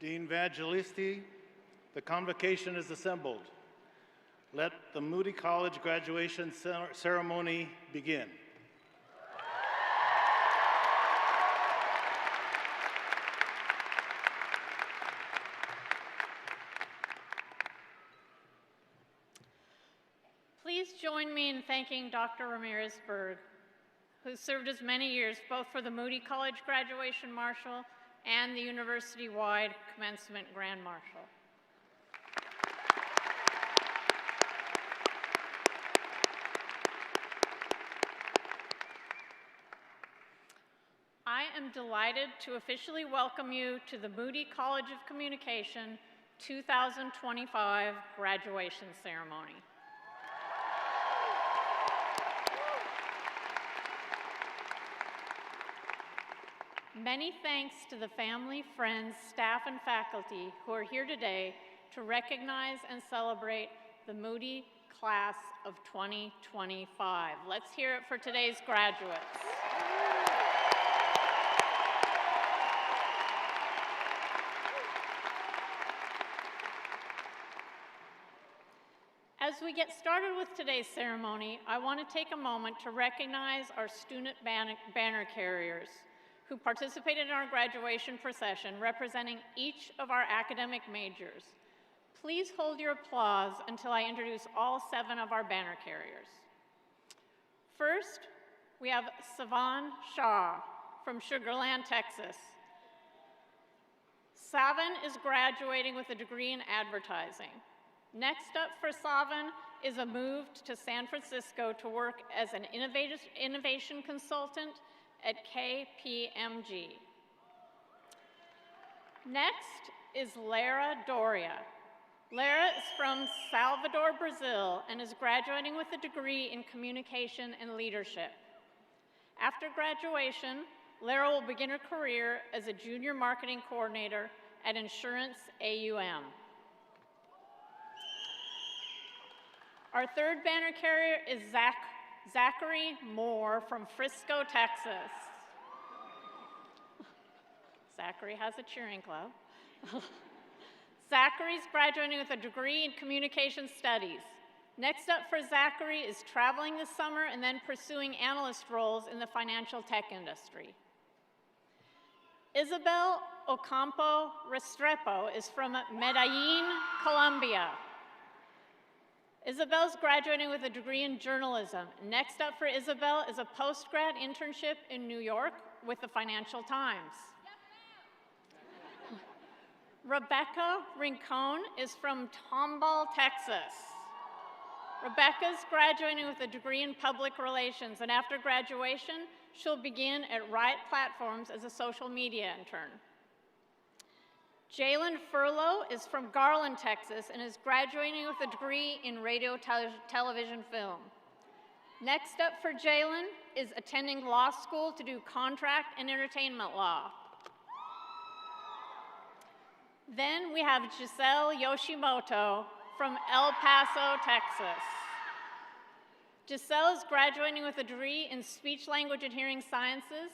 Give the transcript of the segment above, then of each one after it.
Dean Evangelisti, the convocation is assembled. Let the Moody College Graduation ceremony begin. Please join me in thanking Dr. Ramirez-Berg, who served as many years both for the Moody College Graduation Marshal and the university-wide Commencement Grand Marshal. I am delighted to officially welcome you to the Moody College of Communication 2025 graduation ceremony. Many thanks to the family, friends, staff, and faculty who are here today to recognize and celebrate the Moody Class of 2025. Let's hear it for today's graduates. As we get started with today's ceremony, I want to take a moment to recognize our student banner carriers who participated in our graduation procession representing each of our academic majors. Please hold your applause until I introduce all 7 of our banner carriers. First, we have Savan Shah from Sugar Land, Texas. Savan is graduating with a degree in advertising. Next up for Savan is a move to San Francisco to work as an innovation consultant at KPMG. Next is Lara Doria. Lara is from Salvador, Brazil, and is graduating with a degree in communication and leadership. After graduation, Lara will begin her career as a junior marketing coordinator at Insurance AUM. Our third banner carrier is Zachary Moore from Frisco, Texas. Zachary has a cheering club. Zachary's graduating with a degree in communication studies. Next up for Zachary is traveling this summer and then pursuing analyst roles in the financial tech industry. Isabel Ocampo Restrepo is from Medellin, Colombia. Isabel's graduating with a degree in journalism. Next up for Isabel is a post-grad internship in New York with the Financial Times. Rebecca Rincon is from Tomball, Texas. Rebecca's graduating with a degree in public relations, and after graduation, she'll begin at Riot Platforms as a social media intern. Jalen Furlow is from Garland, Texas, and is graduating with a degree in radio, television, film. Next up for Jalen is attending law school to do contract and entertainment law. Then we have Giselle Yoshimoto from El Paso, Texas. Giselle is graduating with a degree in speech, language, and hearing sciences.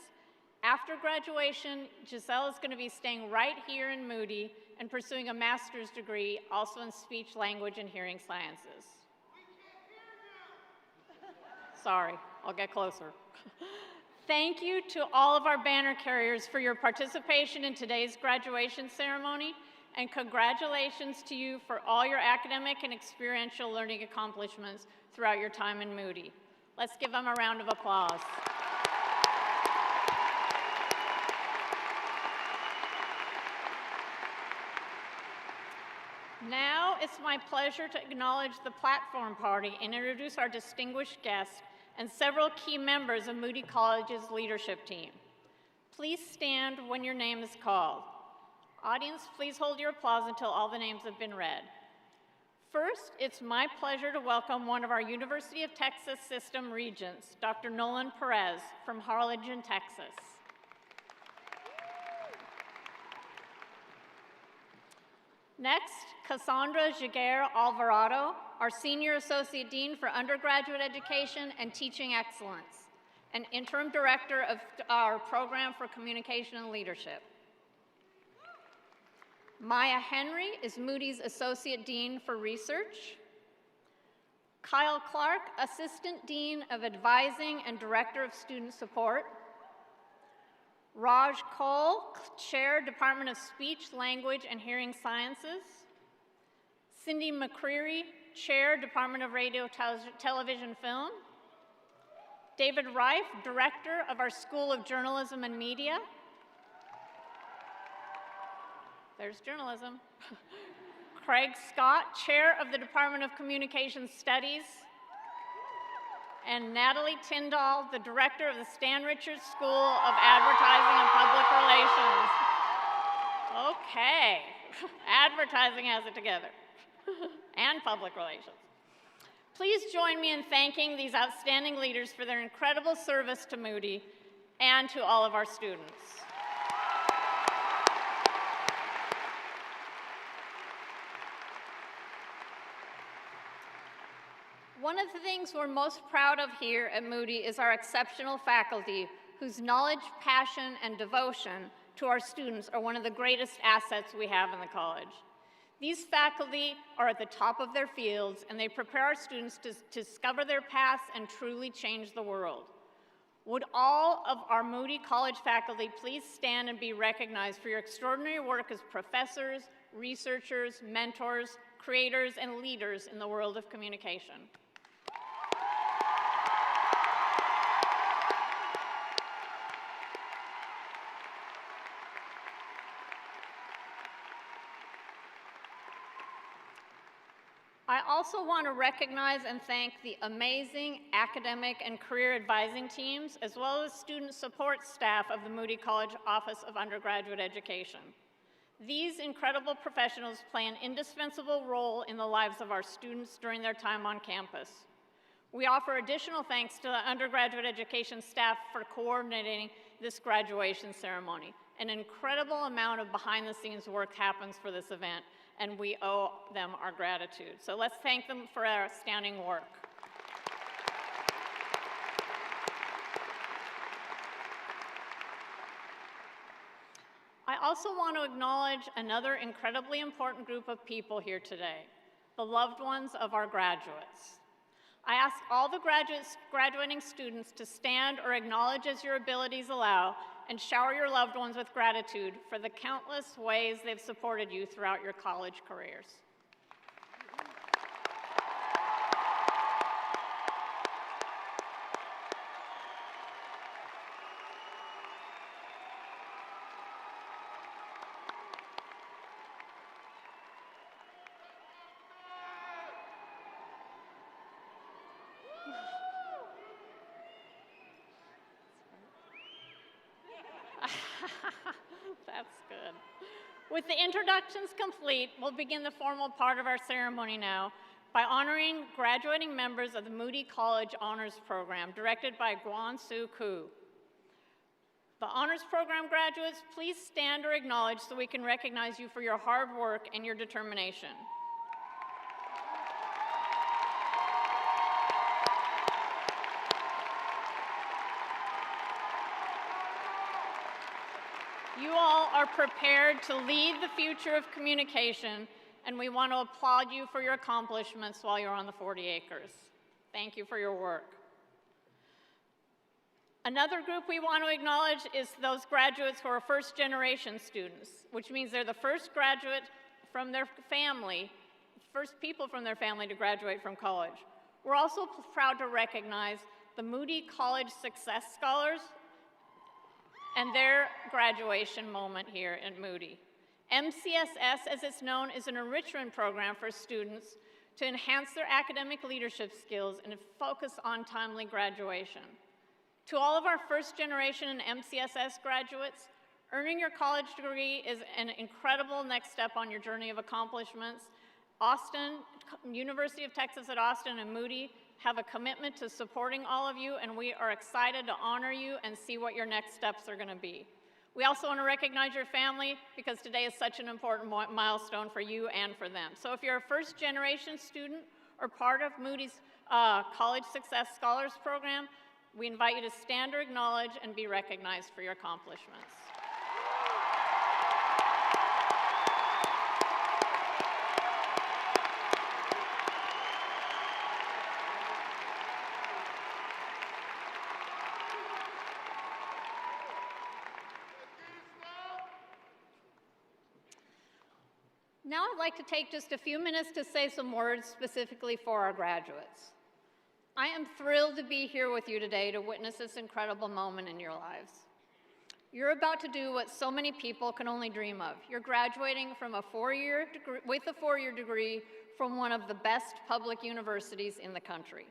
After graduation, Giselle is going to be staying right here in Moody and pursuing a master's degree, also in speech, language, and hearing sciences. Sorry, I'll get closer. Thank you to all of our banner carriers for your participation in today's graduation ceremony, and congratulations to you for all your academic and experiential learning accomplishments throughout your time in Moody. Let's give them a round of applause. Now it's my pleasure to acknowledge the platform party and introduce our distinguished guests and several key members of Moody College's leadership team. Please stand when your name is called. Audience, please hold your applause until all the names have been read. First, it's my pleasure to welcome one of our University of Texas System regents, Dr. Nolan Perez from Harlingen, Texas. Next, Cassandra Jaguar Alvarado, our Senior Associate Dean for Undergraduate Education and Teaching Excellence, and Interim Director of our Program for Communication and Leadership. Maya Henry is Moody's Associate Dean for Research. Kyle Clark, Assistant Dean of Advising and Director of Student Support. Raj Cole, Chair, Department of Speech, Language, and Hearing Sciences. Cindy McCreary, Chair, Department of Radio, Television, Film. David Reif, Director of our School of Journalism and Media. There's journalism. Craig Scott, Chair of the Department of Communication Studies. And Natalie Tyndall, the Director of the Stan Richards School of Advertising and Public Relations. Okay, advertising has it together, and public relations. Please join me in thanking these outstanding leaders for their incredible service to Moody and to all of our students. One of the things we're most proud of here at Moody is our exceptional faculty whose knowledge, passion, and devotion to our students are one of the greatest assets we have in the college. These faculty are at the top of their fields, and they prepare our students to discover their paths and truly change the world. Would all of our Moody College faculty please stand and be recognized for your extraordinary work as professors, researchers, mentors, creators, and leaders in the world of communication. I also want to recognize and thank the amazing academic and career advising teams, as well as student support staff of the Moody College Office of Undergraduate Education. These incredible professionals play an indispensable role in the lives of our students during their time on campus. We offer additional thanks to the undergraduate education staff for coordinating this graduation ceremony. An incredible amount of behind-the-scenes work happens for this event, and we owe them our gratitude. So let's thank them for their astounding work. I also want to acknowledge another incredibly important group of people here today, the loved ones of our graduates. I ask all the graduating students to stand or acknowledge as your abilities allow and shower your loved ones with gratitude for the countless ways they've supported you throughout your college careers. That's good. With the introductions complete, we'll begin the formal part of our ceremony now by honoring graduating members of the Moody College Honors Program, directed by Guan-Soo Koo. The Honors Program graduates, please stand or acknowledge so we can recognize you for your hard work and your determination. You all are prepared to lead the future of communication, and we want to applaud you for your accomplishments while you're on the 40 acres. Thank you for your work. Another group we want to acknowledge is those graduates who are first-generation students, which means they're the first graduate from their family, first people from their family to graduate from college. We're also proud to recognize the Moody College Success Scholars and their graduation moment here at Moody. MCSS, as it's known, is an enrichment program for students to enhance their academic leadership skills and focus on timely graduation. To all of our first generation and MCSS graduates, earning your college degree is an incredible next step on your journey of accomplishments. Austin, University of Texas at Austin and Moody have a commitment to supporting all of you, and we are excited to honor you and see what your next steps are going to be. We also want to recognize your family because today is such an important milestone for you and for them. So if you're a first-generation student or part of Moody's College Success Scholars Program, we invite you to stand or acknowledge and be recognized for your accomplishments. Now I'd like to take just a few minutes to say some words specifically for our graduates. I am thrilled to be here with you today to witness this incredible moment in your lives. You're about to do what so many people can only dream of. You're graduating from with a four-year degree from one of the best public universities in the country.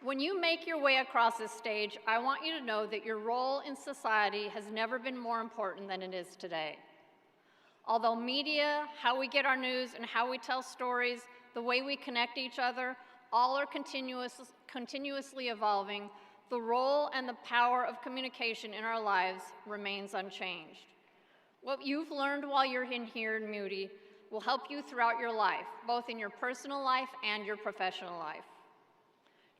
When you make your way across this stage, I want you to know that your role in society has never been more important than it is today. Although media, how we get our news, and how we tell stories, the way we connect each other, all are continuously evolving, the role and the power of communication in our lives remains unchanged. What you've learned while you're in here in Moody will help you throughout your life, both in your personal life and your professional life.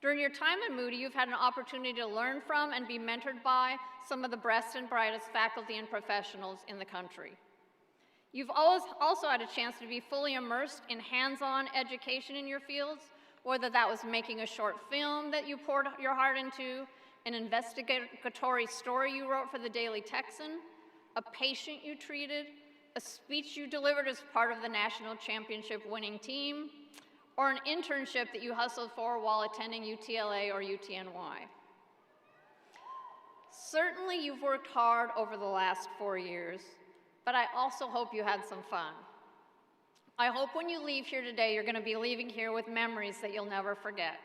During your time at Moody, you've had an opportunity to learn from and be mentored by some of the best and brightest faculty and professionals in the country. You've also had a chance to be fully immersed in hands-on education in your fields, whether that was making a short film that you poured your heart into, an investigatory story you wrote for the Daily Texan, a patient you treated, a speech you delivered as part of the national championship winning team, or an internship that you hustled for while attending UTLA or UTNY. Certainly you've worked hard over the last 4 years, but I also hope you had some fun. I hope when you leave here today, you're going to be leaving here with memories that you'll never forget.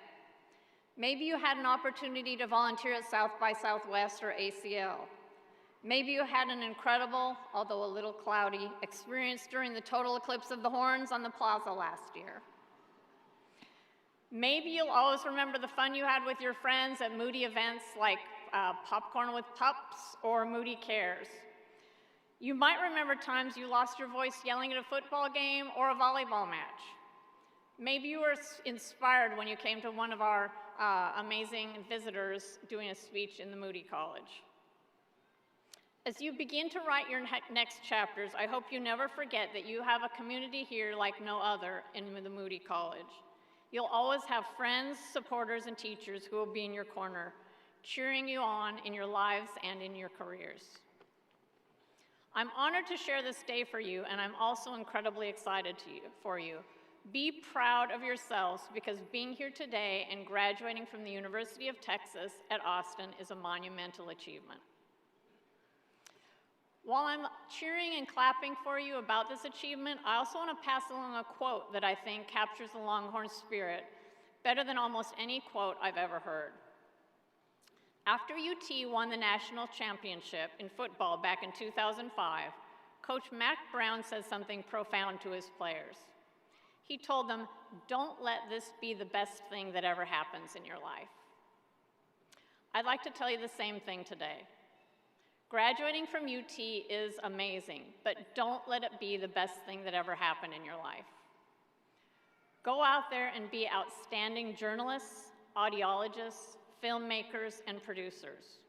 Maybe you had an opportunity to volunteer at South by Southwest or ACL. Maybe you had an incredible, although a little cloudy, experience during the total eclipse of the horns on the plaza last year. Maybe you'll always remember the fun you had with your friends at Moody events like Popcorn with Pups or Moody Cares. You might remember times you lost your voice yelling at a football game or a volleyball match. Maybe you were inspired when you came to one of our amazing visitors doing a speech in the Moody College. As you begin to write your next chapters, I hope you never forget that you have a community here like no other in the Moody College. You'll always have friends, supporters, and teachers who will be in your corner, cheering you on in your lives and in your careers. I'm honored to share this day for you, and I'm also incredibly excited for you. Be proud of yourselves because being here today and graduating from the University of Texas at Austin is a monumental achievement. While I'm cheering and clapping for you about this achievement, I also want to pass along a quote that I think captures the Longhorn spirit better than almost any quote I've ever heard. After UT won the national championship in football back in 2005, Coach Mac Brown said something profound to his players. He told them, "Don't let this be the best thing that ever happens in your life." I'd like to tell you the same thing today. Graduating from UT is amazing, but don't let it be the best thing that ever happened in your life. Go out there and be outstanding journalists, audiologists, filmmakers, and producers.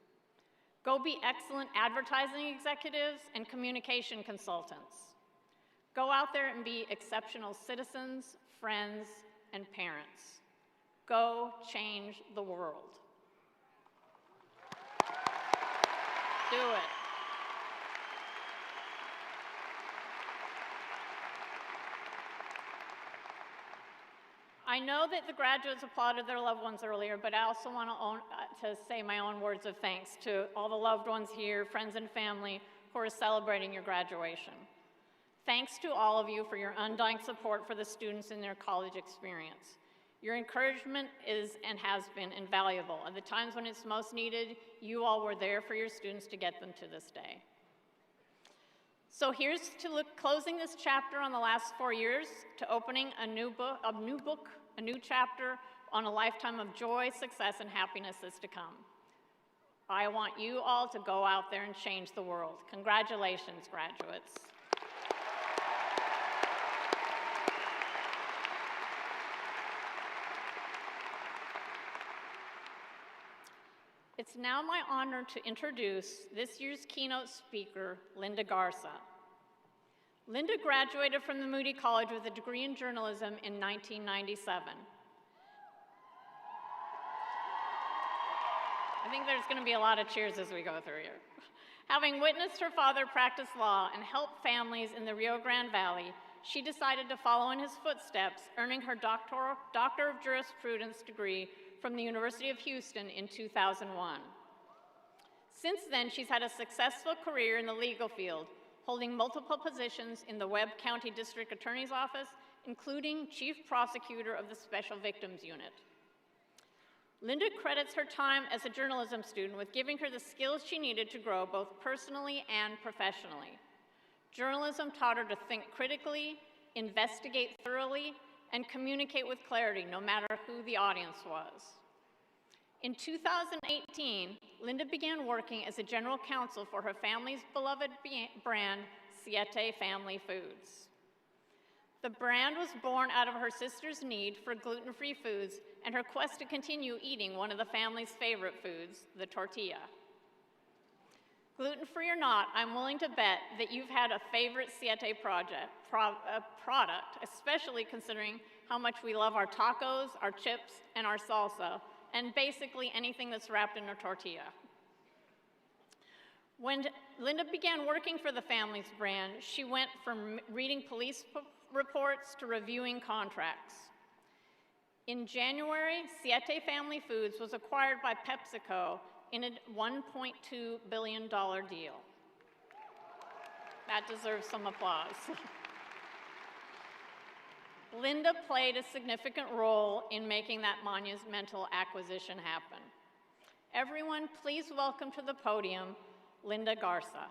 Go be excellent advertising executives and communication consultants. Go out there and be exceptional citizens, friends, and parents. Go change the world. Do it. I know that the graduates applauded their loved ones earlier, but I also want to say my own words of thanks to all the loved ones here, friends and family, who are celebrating your graduation. Thanks to all of you for your undying support for the students in their college experience. Your encouragement is and has been invaluable. At the times when it's most needed, you all were there for your students to get them to this day. So here's to closing this chapter on the last 4 years, to opening a new chapter on a lifetime of joy, success, and happiness is to come. I want you all to go out there and change the world. Congratulations, graduates. It's now my honor to introduce this year's keynote speaker, Linda Garza. Linda graduated from the Moody College with a degree in journalism in 1997. think there's going to be a lot of cheers as we go through here. Having witnessed her father practice law and help families in the Rio Grande Valley, she decided to follow in his footsteps, earning her Doctor of Jurisprudence degree from the University of Houston in 2001. Since then, she's had a successful career in the legal field, holding multiple positions in the Webb County District Attorney's Office, including Chief Prosecutor of the Special Victims Unit. Linda credits her time as a journalism student with giving her the skills she needed to grow both personally and professionally. Journalism taught her to think critically, investigate thoroughly, and communicate with clarity, no matter who the audience was. In 2018, Linda began working as a general counsel for her family's beloved brand, Siete Family Foods. The brand was born out of her sister's need for gluten-free foods and her quest to continue eating one of the family's favorite foods, the tortilla. Gluten-free or not, I'm willing to bet that you've had a favorite Siete product, especially considering how much we love our tacos, our chips, and our salsa, and basically anything that's wrapped in a tortilla. When Linda began working for the family's brand, she went from reading police reports to reviewing contracts. In January, Siete Family Foods was acquired by PepsiCo in a $1.2 billion deal. That deserves some applause. Linda played a significant role in making that monumental acquisition happen. Everyone, please welcome to the podium, Linda Garza.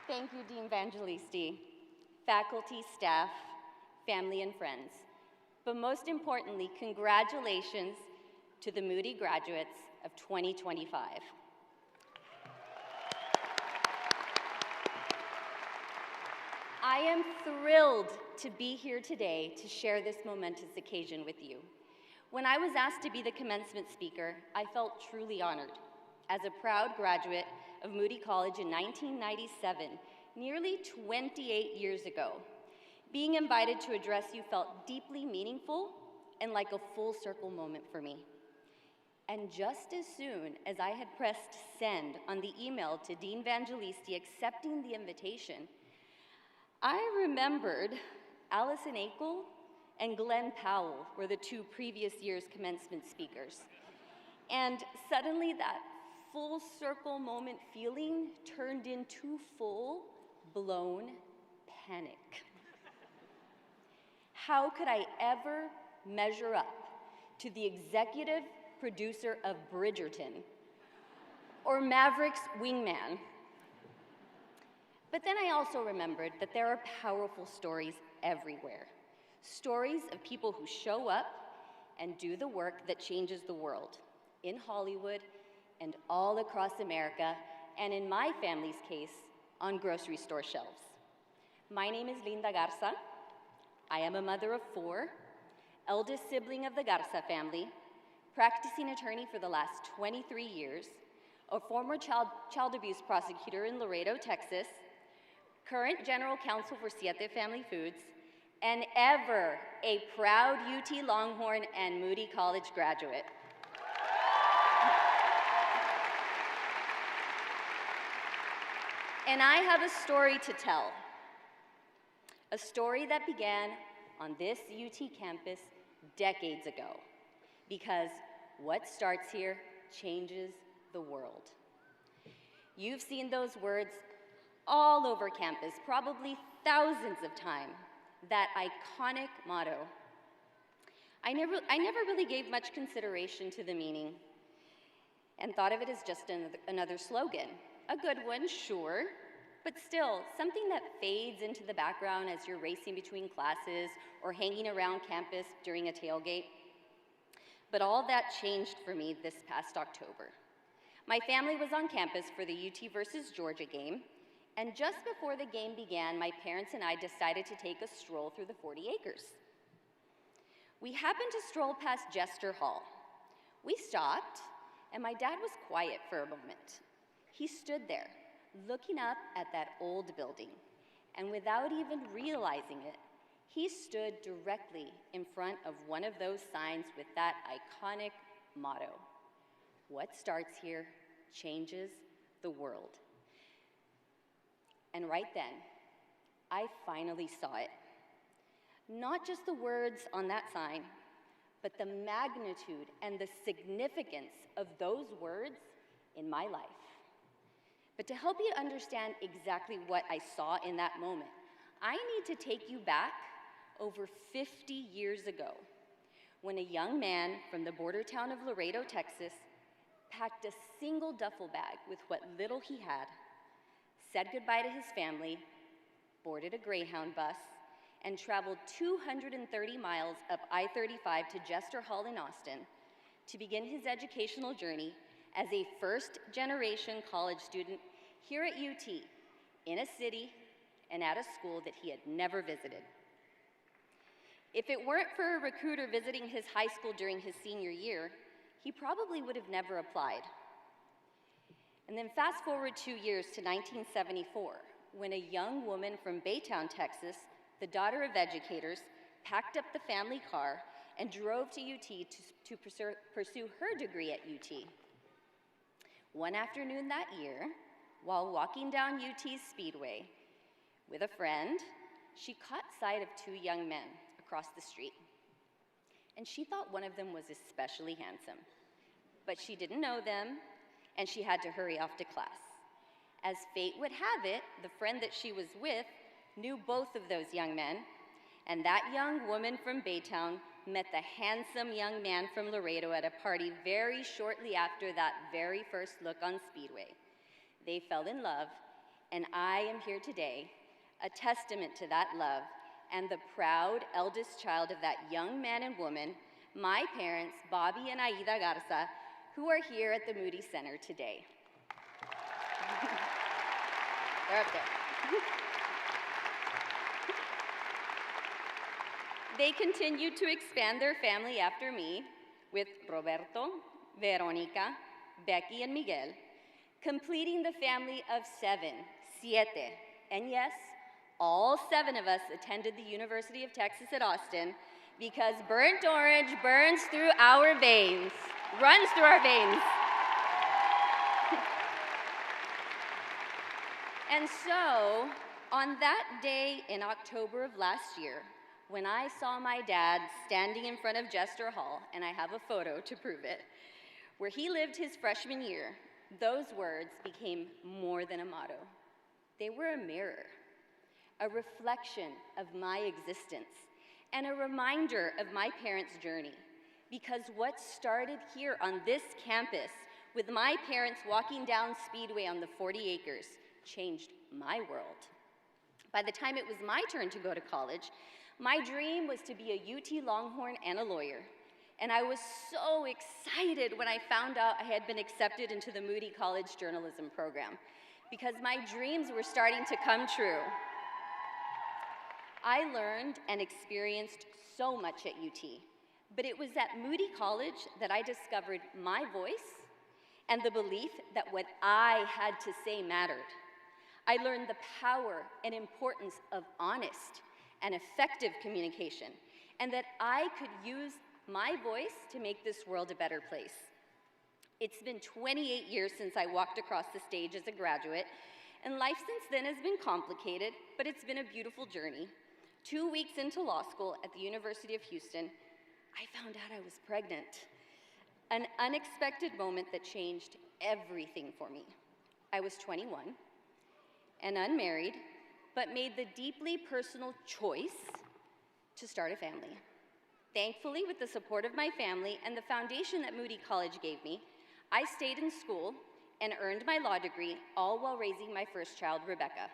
Thank you, Dean Evangelisti, faculty, staff, family, and friends. But most importantly, congratulations to the Moody graduates of 2025. I am thrilled to be here today to share this momentous occasion with you. When I was asked to be the commencement speaker, I felt truly honored. As a proud graduate of Moody College in 1997, nearly 28 years ago, being invited to address you felt deeply meaningful and like a full circle moment for me. And just as soon as I had pressed send on the email to Dean Evangelisti accepting the invitation, I remembered Allison Akel and Glenn Powell were the two previous year's commencement speakers. And suddenly that full circle moment feeling turned into full-blown panic. How could I ever measure up to the executive producer of Bridgerton or Maverick's wingman? But then I also remembered that there are powerful stories everywhere. Stories of people who show up and do the work that changes the world, in Hollywood and all across America, and in my family's case, on grocery store shelves. My name is Linda Garza. I am a mother of 4, eldest sibling of the Garza family, practicing attorney for the last 23 years, a former child abuse prosecutor in Laredo, Texas, current general counsel for Siete Family Foods, and ever a proud UT Longhorn and Moody College graduate. And I have a story to tell. A story that began on this UT campus decades ago. Because what starts here changes the world. You've seen those words all over campus, probably thousands of times, that iconic motto. I never really gave much consideration to the meaning and thought of it as just another slogan. A good one, sure, but still, something that fades into the background as you're racing between classes or hanging around campus during a tailgate. But all that changed for me this past October. My family was on campus for the UT versus Georgia game, and just before the game began, my parents and I decided to take a stroll through the 40 acres. We happened to stroll past Jester Hall. We stopped, and my dad was quiet for a moment. He stood there, looking up at that old building, and without even realizing it, he stood directly in front of one of those signs with that iconic motto, "What starts here changes the world." And right then, I finally saw it. Not just the words on that sign, but the magnitude and the significance of those words in my life. But to help you understand exactly what I saw in that moment, I need to take you back over 50 years ago, when a young man from the border town of Laredo, Texas, packed a single duffel bag with what little he had, said goodbye to his family, boarded a Greyhound bus, and traveled 230 miles up I-35 to Jester Hall in Austin to begin his educational journey as a first-generation college student here at UT, in a city and at a school that he had never visited. If it weren't for a recruiter visiting his high school during his senior year, he probably would have never applied. And then fast forward 2 years to 1974, when a young woman from Baytown, Texas, the daughter of educators, packed up the family car and drove to UT to pursue her degree at UT. One afternoon that year, while walking down UT's Speedway with a friend, she caught sight of two young men across the street. And she thought one of them was especially handsome. But she didn't know them, and she had to hurry off to class. As fate would have it, the friend that she was with knew both of those young men, and that young woman from Baytown met the handsome young man from Laredo at a party very shortly after that very first look on Speedway. They fell in love, and I am here today, a testament to that love, and the proud eldest child of that young man and woman, my parents, Bobby and Aida Garza, who are here at the Moody Center today. They're up there. They continued to expand their family after me with Roberto, Veronica, Becky, and Miguel, completing the family of siete. And yes, all 7 of us attended the University of Texas at Austin because burnt orange burns through our veins, runs through our veins. And so, on that day in October of last year, when I saw my dad standing in front of Jester Hall, and I have a photo to prove it, where he lived his freshman year, those words became more than a motto. They were a mirror, a reflection of my existence, and a reminder of my parents' journey. Because what started here on this campus, with my parents walking down Speedway on the 40 acres, changed my world. By the time it was my turn to go to college, my dream was to be a UT Longhorn and a lawyer. And I was so excited when I found out I had been accepted into the Moody College journalism program, because my dreams were starting to come true. I learned and experienced so much at UT, but it was at Moody College that I discovered my voice and the belief that what I had to say mattered. I learned the power and importance of honest and effective communication, and that I could use my voice to make this world a better place. It's been 28 years since I walked across the stage as a graduate, and life since then has been complicated, but it's been a beautiful journey. 2 weeks into law school at the University of Houston, I found out I was pregnant. An unexpected moment that changed everything for me. I was 21 and unmarried, but made the deeply personal choice to start a family. Thankfully, with the support of my family and the foundation that Moody College gave me, I stayed in school and earned my law degree, all while raising my first child, Rebecca.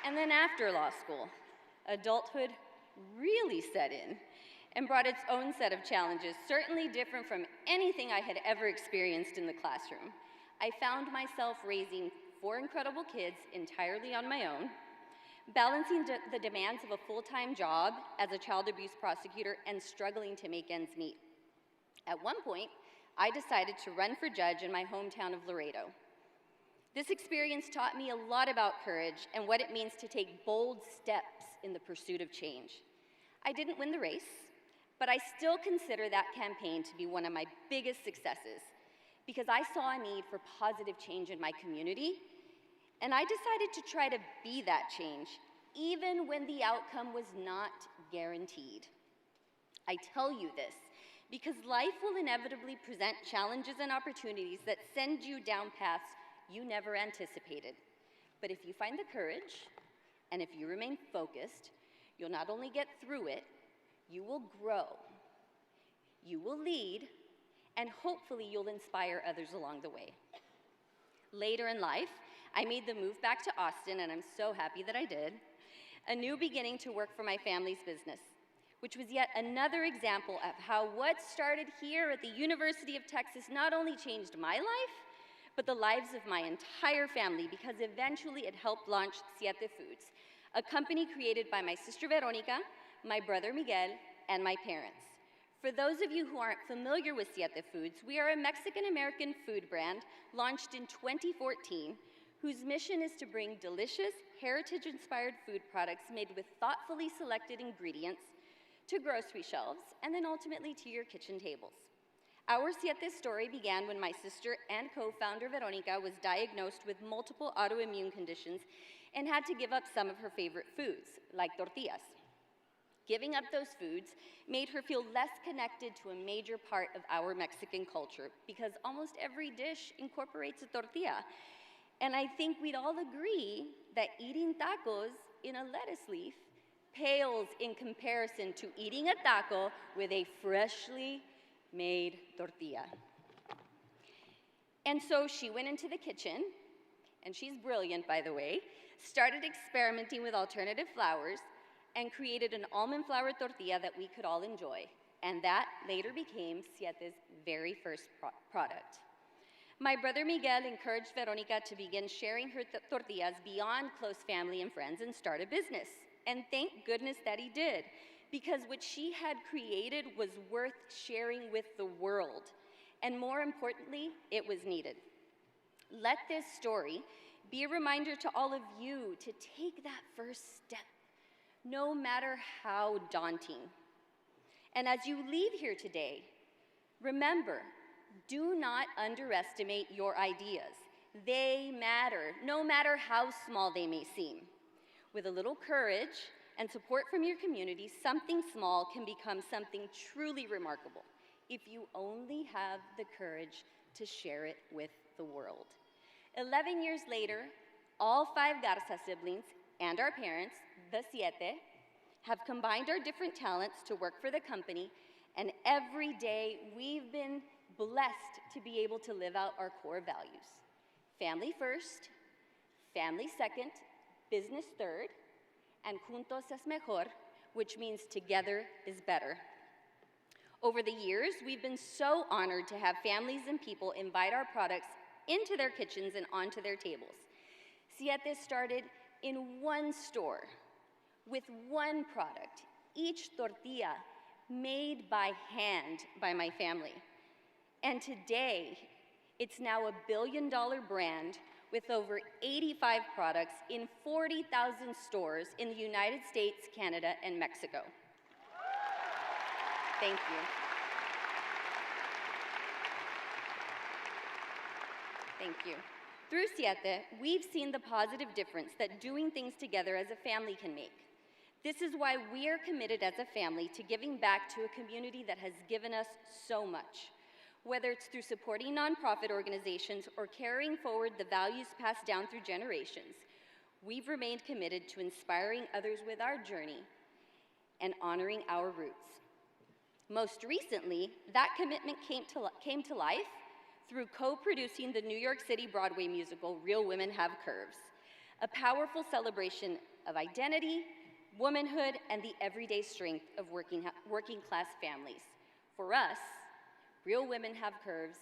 And then after law school, adulthood really set in and brought its own set of challenges, certainly different from anything I had ever experienced in the classroom. I found myself raising 4 incredible kids entirely on my own, balancing the demands of a full-time job as a child abuse prosecutor and struggling to make ends meet. At one point, I decided to run for judge in my hometown of Laredo. This experience taught me a lot about courage and what it means to take bold steps in the pursuit of change. I didn't win the race, but I still consider that campaign to be one of my biggest successes because I saw a need for positive change in my community, and I decided to try to be that change, even when the outcome was not guaranteed. I tell you this because life will inevitably present challenges and opportunities that send you down paths you never anticipated. But if you find the courage, and if you remain focused, you'll not only get through it, you will grow, you will lead, and hopefully you'll inspire others along the way. Later in life, I made the move back to Austin, and I'm so happy that I did, a new beginning to work for my family's business, which was yet another example of how what started here at the University of Texas not only changed my life, but the lives of my entire family, because eventually it helped launch Siete Foods, a company created by my sister Veronica, my brother Miguel, and my parents. For those of you who aren't familiar with Siete Foods, we are a Mexican-American food brand launched in 2014, whose mission is to bring delicious, heritage-inspired food products made with thoughtfully selected ingredients to grocery shelves and then ultimately to your kitchen tables. Our Siete story began when my sister and co-founder Veronica was diagnosed with multiple autoimmune conditions and had to give up some of her favorite foods, like tortillas. Giving up those foods made her feel less connected to a major part of our Mexican culture because almost every dish incorporates a tortilla. And I think we'd all agree that eating tacos in a lettuce leaf pales in comparison to eating a taco with a freshly made tortilla. And so she went into the kitchen, and she's brilliant, by the way, started experimenting with alternative flours, and created an almond flour tortilla that we could all enjoy. And that later became Siete's very first product. My brother Miguel encouraged Veronica to begin sharing her tortillas beyond close family and friends and start a business. And thank goodness that he did, because what she had created was worth sharing with the world. And more importantly, it was needed. Let this story be a reminder to all of you to take that first step, no matter how daunting. And as you leave here today, remember, do not underestimate your ideas. They matter, no matter how small they may seem. With a little courage and support from your community, something small can become something truly remarkable if you only have the courage to share it with the world. 11 years later, all 5 Garza siblings and our parents, the Siete, have combined our different talents to work for the company, and every day we've been blessed to be able to live out our core values. Family first, family second, business third, and juntos es mejor, which means together is better. Over the years, we've been so honored to have families and people invite our products into their kitchens and onto their tables. Siete started in one store with one product, each tortilla made by hand by my family. And today, it's now a billion-dollar brand with over 85 products in 40,000 stores in the United States, Canada, and Mexico. Thank you. Thank you. Through Siete, we've seen the positive difference that doing things together as a family can make. This is why we are committed as a family to giving back to a community that has given us so much. Whether it's through supporting nonprofit organizations or carrying forward the values passed down through generations, we've remained committed to inspiring others with our journey and honoring our roots. Most recently, that commitment came to life through co-producing the New York City Broadway musical, Real Women Have Curves, a powerful celebration of identity, womanhood, and the everyday strength of working-class families. For us, Real Women Have Curves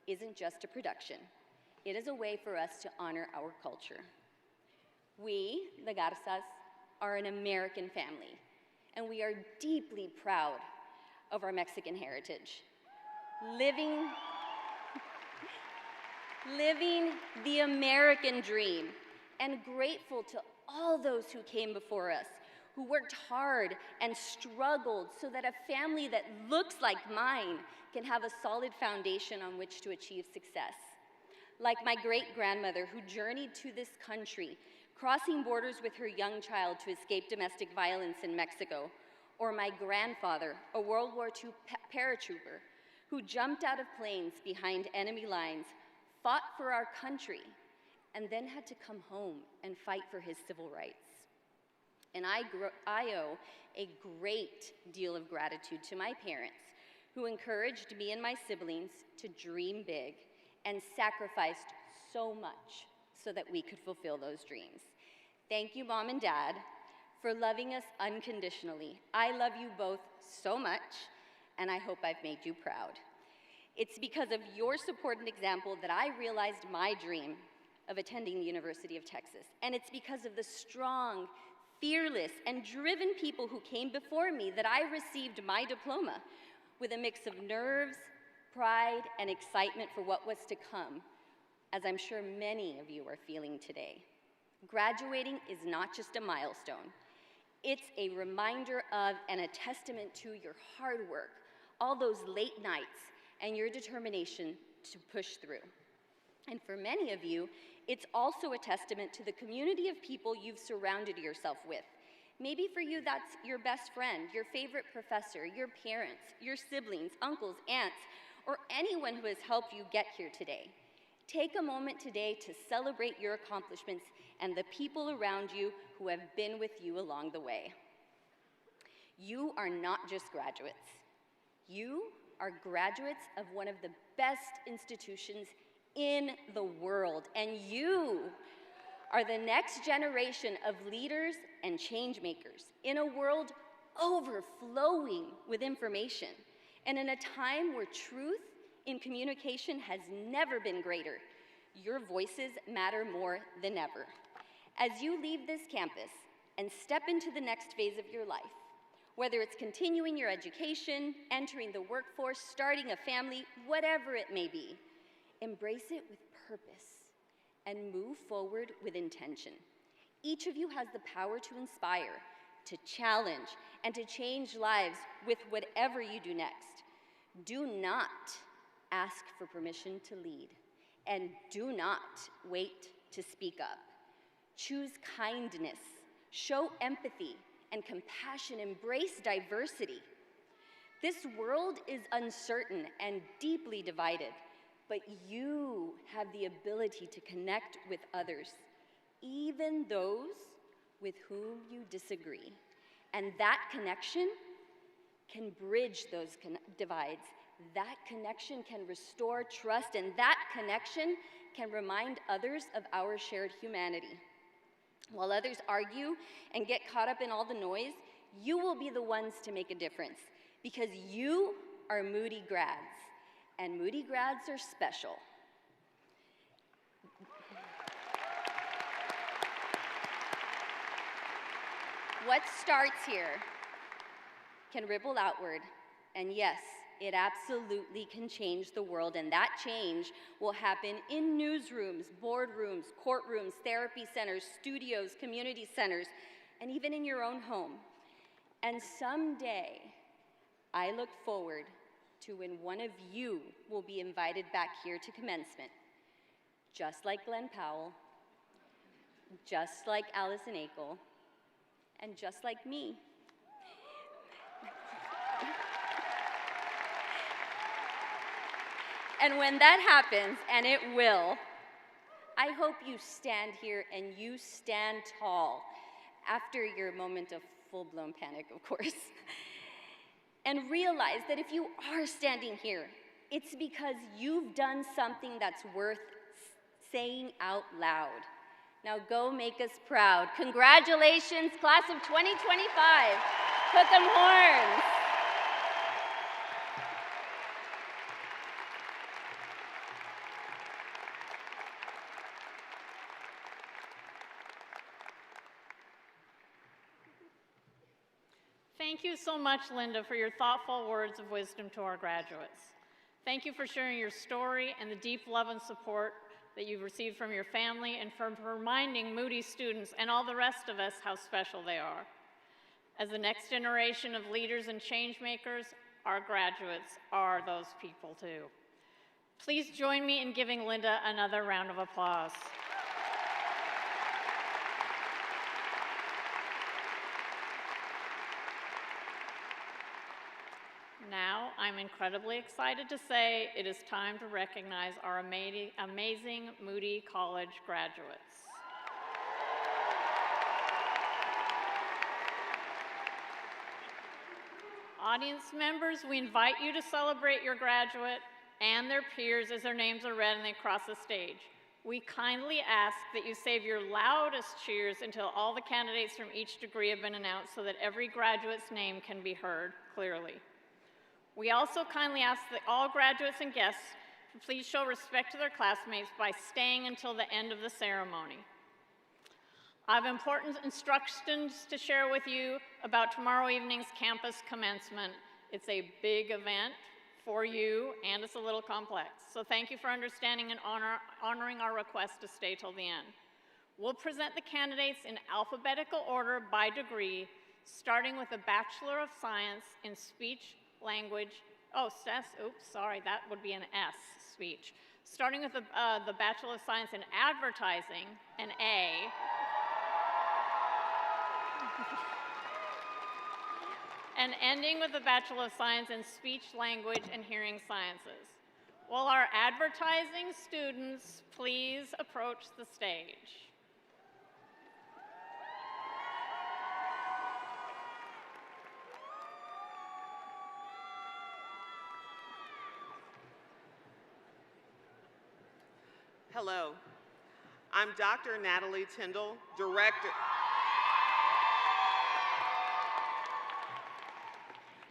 isn't just a production. It is a way for us to honor our culture. We, the Garzas, are an American family, and we are deeply proud of our Mexican heritage. living the American dream, and grateful to all those who came before us, who worked hard and struggled so that a family that looks like mine can have a solid foundation on which to achieve success. Like my great-grandmother who journeyed to this country, crossing borders with her young child to escape domestic violence in Mexico, or my grandfather, a World War II paratrooper, who jumped out of planes behind enemy lines, fought for our country, and then had to come home and fight for his civil rights. And I owe a great deal of gratitude to my parents, who encouraged me and my siblings to dream big and sacrificed so much so that we could fulfill those dreams. Thank you, Mom and Dad, for loving us unconditionally. I love you both so much, and I hope I've made you proud. It's because of your support and example that I realized my dream of attending the University of Texas. And it's because of the strong, fearless, and driven people who came before me that I received my diploma with a mix of nerves, pride, and excitement for what was to come, as I'm sure many of you are feeling today. Graduating is not just a milestone. It's a reminder of and a testament to your hard work, all those late nights, and your determination to push through. And for many of you, it's also a testament to the community of people you've surrounded yourself with. Maybe for you, that's your best friend, your favorite professor, your parents, your siblings, uncles, aunts, or anyone who has helped you get here today. Take a moment today to celebrate your accomplishments and the people around you who have been with you along the way. You are not just graduates. You are graduates of one of the best institutions in the world, and you are the next generation of leaders and change makers in a world overflowing with information, and in a time where truth in communication has never been greater. Your voices matter more than ever. As you leave this campus and step into the next phase of your life, whether it's continuing your education, entering the workforce, starting a family, whatever it may be, embrace it with purpose and move forward with intention. Each of you has the power to inspire, to challenge, and to change lives with whatever you do next. Do not ask for permission to lead, and do not wait to speak up. Choose kindness, show empathy and compassion, embrace diversity. This world is uncertain and deeply divided, but you have the ability to connect with others, even those with whom you disagree. And that connection can bridge those divides. That connection can restore trust, and that connection can remind others of our shared humanity. While others argue and get caught up in all the noise, you will be the ones to make a difference, because you are Moody grads, and Moody grads are special. What starts here can ripple outward, and yes, it absolutely can change the world, and that change will happen in newsrooms, boardrooms, courtrooms, therapy centers, studios, community centers, and even in your own home. And someday, I look forward to when one of you will be invited back here to commencement, just like Glenn Powell, just like Allison Akel, and just like me. And when that happens, and it will, I hope you stand here and you stand tall after your moment of full-blown panic, of course, and realize that if you are standing here, it's because you've done something that's worth saying out loud. Now go make us proud. Congratulations, class of 2025. Put them horns. Thank you so much, Linda, for your thoughtful words of wisdom to our graduates. Thank you for sharing your story and the deep love and support that you've received from your family and for reminding Moody students and all the rest of us how special they are. As the next generation of leaders and change makers, our graduates are those people too. Please join me in giving Linda another round of applause. Now, I'm incredibly excited to say it is time to recognize our amazing Moody College graduates. Audience members, we invite you to celebrate your graduate and their peers as their names are read and they cross the stage. We kindly ask that you save your loudest cheers until all the candidates from each degree have been announced so that every graduate's name can be heard clearly. We also kindly ask that all graduates and guests please show respect to their classmates by staying until the end of the ceremony. I have important instructions to share with you about tomorrow evening's campus commencement. It's a big event for you, and it's a little complex. So thank you for understanding and honoring our request to stay till the end. We'll present the candidates in alphabetical order by degree, starting with a Bachelor of Science in Speech, Language, that would be an S, speech. Starting with the Bachelor of Science in Advertising, an A. And ending with the Bachelor of Science in Speech, Language, and Hearing Sciences. Will our advertising students please approach the stage? Hello, I'm Dr. Natalie Tyndall,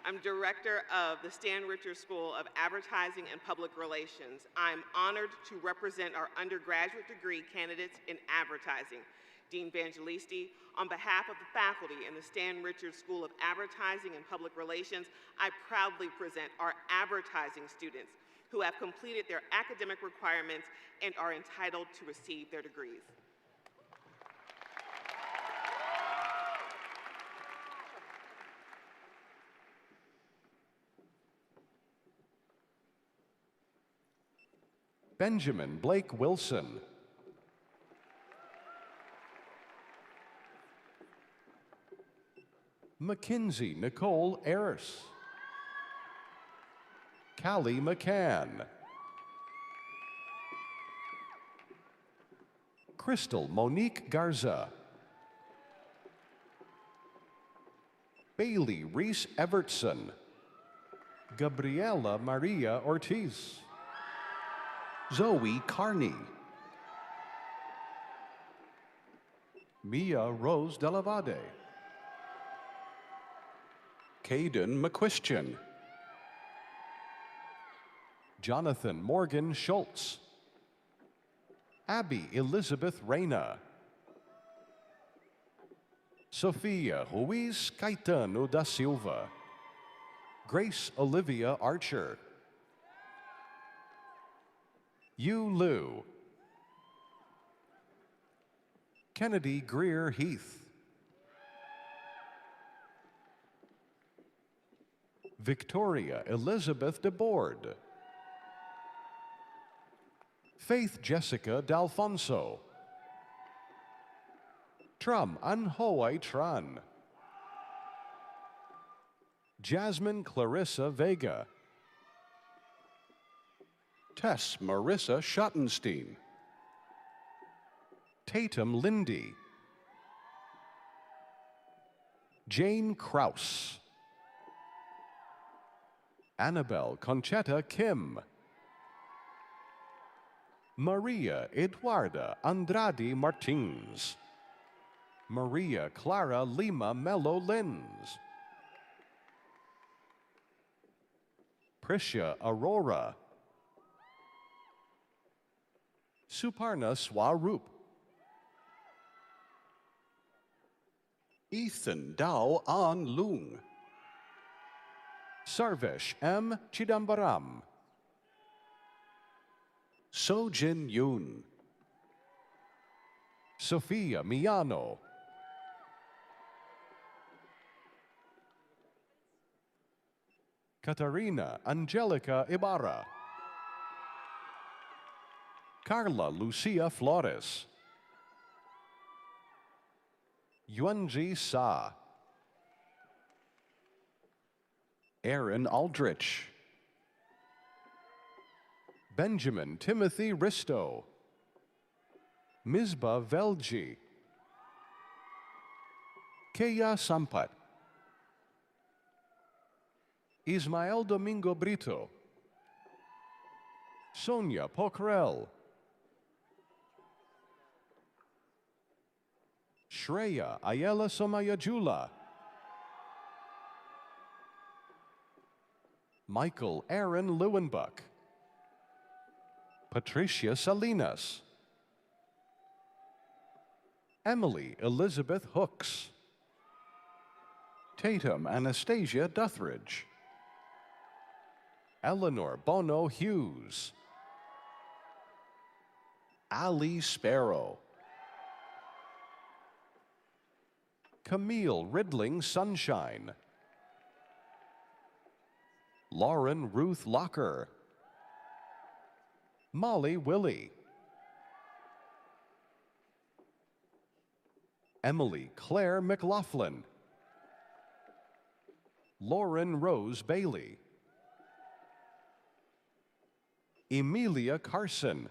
I'm Director of the Stan Richards School of Advertising and Public Relations. I'm honored to represent our undergraduate degree candidates in advertising. Dean Evangelisti, on behalf of the faculty in the Stan Richards School of Advertising and Public Relations, I proudly present our advertising students who have completed their academic requirements and are entitled to receive their degrees. Benjamin Blake Wilson. Mackenzie Nicole Ayers. Callie McCann. Crystal Monique Garza. Bailey Reese Evertson. Gabriela Maria Ortiz. Zoe Carney. Mia Rose Delavade. Caden McQuistion. Jonathan Morgan Schultz. Abby Elizabeth Reyna. Sofia Ruiz Caetano da Silva. Grace Olivia Archer. Yu Liu. Kennedy Greer Heath. Victoria Elizabeth DeBoard. Faith Jessica D'Alfonso. Trum Anhoai Tran. Jasmine Clarissa Vega. Tess Marissa Schottenstein. Tatum Lindy. Jane Kraus. Annabelle Conchetta Kim. Maria Eduarda Andrade Martins. Maria Clara Lima Mello Lins. Prisha Aurora. Suparna Swaroop. Ethan Dao An Lung. Sarvesh M. Chidambaram. Sojin Yoon. Sofia Miano, Katarina Angelica Ibarra, Carla Lucia Flores, Yuanji Sa, Aaron Aldrich, Benjamin Timothy Risto, Misbah Velji, Keya Sampat, Ismael Domingo Brito, Sonia Pokrel, Shreya Ayala Somayajula, Michael Aaron Lewenbuck, Patricia Salinas, Emily Elizabeth Hooks, Tatum Anastasia Duthridge, Eleanor Bono Hughes, Ali Sparrow, Camille Ridling Sunshine, Lauren Ruth Locker, Molly Willie, Emily Claire McLaughlin, Lauren Rose Bailey, Emilia Carson,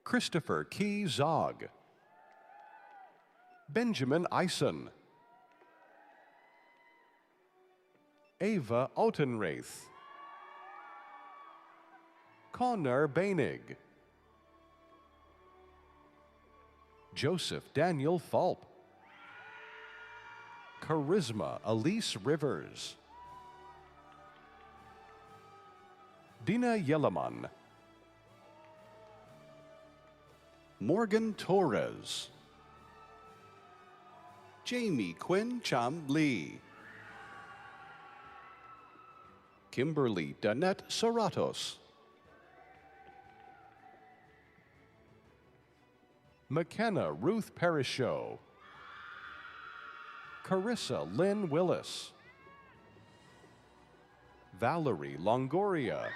Christopher Key Zog, Benjamin Eisen, Ava Otenraith, Connor Bainig, Joseph Daniel Fulp, Charisma Elise Rivers, Dina Yelaman, Morgan Torres, Jamie Quinn Cham Lee, Kimberly Danette Seratos, McKenna Ruth Perishow, Carissa Lynn Willis, Valerie Longoria,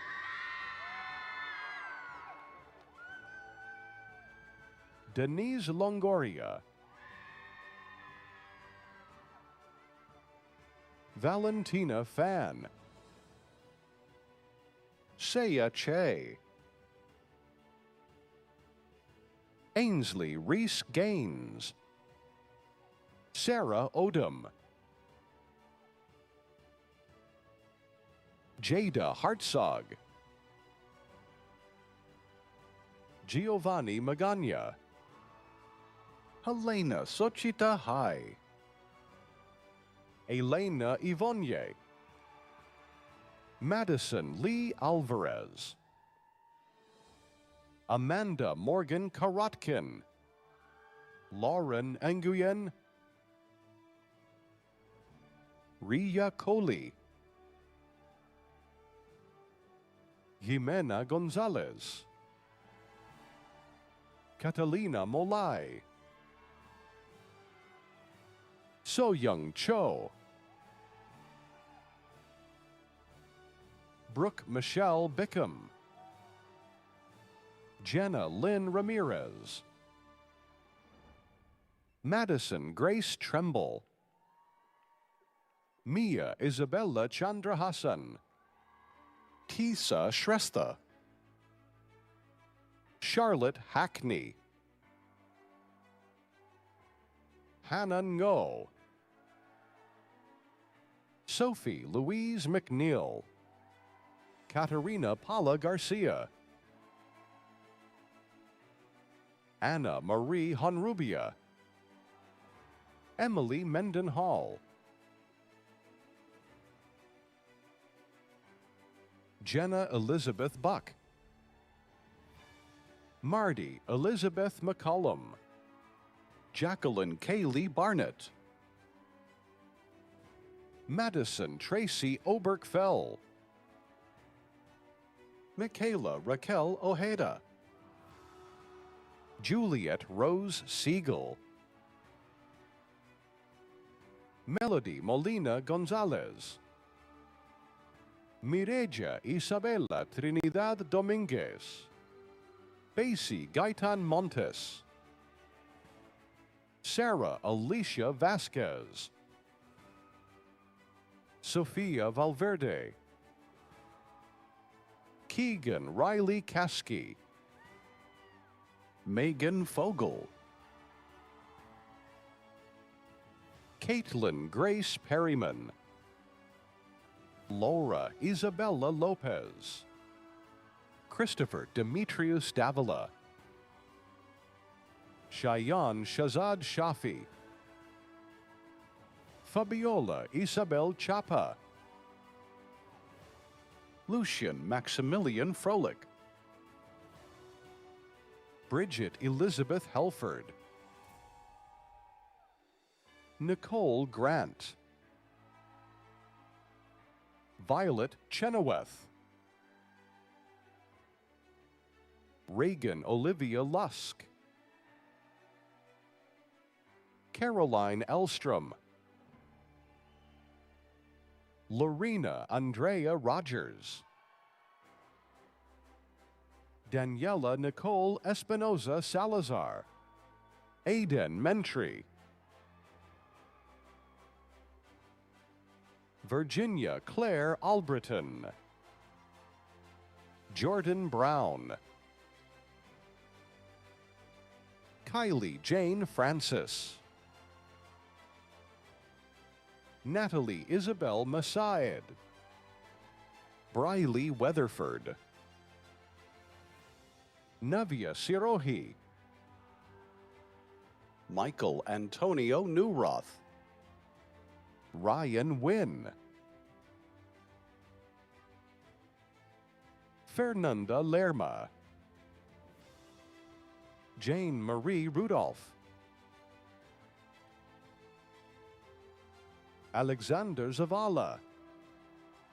Denise Longoria, Valentina Fan, Saya Che, Ainsley Reese Gaines, Sarah Odom, Jada Hartzog, Giovanni Magana, Helena Sochita Hai, Elena Ivonye, Madison Lee Alvarez, Amanda Morgan Karotkin, Lauren Nguyen, Ria Coley, Jimena Gonzalez, Catalina Molay, So-Young Cho, Brooke Michelle Bickham, Jenna Lynn Ramirez, Madison Grace Tremble, Mia Isabella Chandrahasan, Tisa Shrestha, Charlotte Hackney, Hannah Ngo, Sophie Louise McNeil, Katerina Paula Garcia, Anna Marie Honrubia, Emily Mendenhall, Jenna Elizabeth Buck, Marty Elizabeth McCollum, Jacqueline Kaylee Barnett, Madison Tracy Oberkfell, Michaela Raquel Ojeda, Juliet Rose Siegel, Melody Molina Gonzalez, Mireja Isabela Trinidad Dominguez, Basie Gaitan Montes, Sarah Alicia Vasquez, Sofia Valverde, Keegan Riley Kasky, Megan Fogel, Caitlin Grace Perryman, Laura Isabella Lopez, Christopher Demetrius Davila, Cheyenne Shazad Shafi, Fabiola Isabel Chapa, Lucian Maximilian Froelich, Bridget Elizabeth Helford, Nicole Grant, Violet Chenoweth, Reagan Olivia Lusk, Caroline Elstrom, Lorena Andrea Rogers, Daniela Nicole Espinoza Salazar, Aiden Mentry, Virginia Claire Albritton, Jordan Brown, Kylie Jane Francis, Natalie Isabel Masaid, Briley Weatherford, Navia Sirohi, Michael Antonio Newroth, Ryan Wynn, Fernanda Lerma, Jane Marie Rudolph, Alexander Zavala,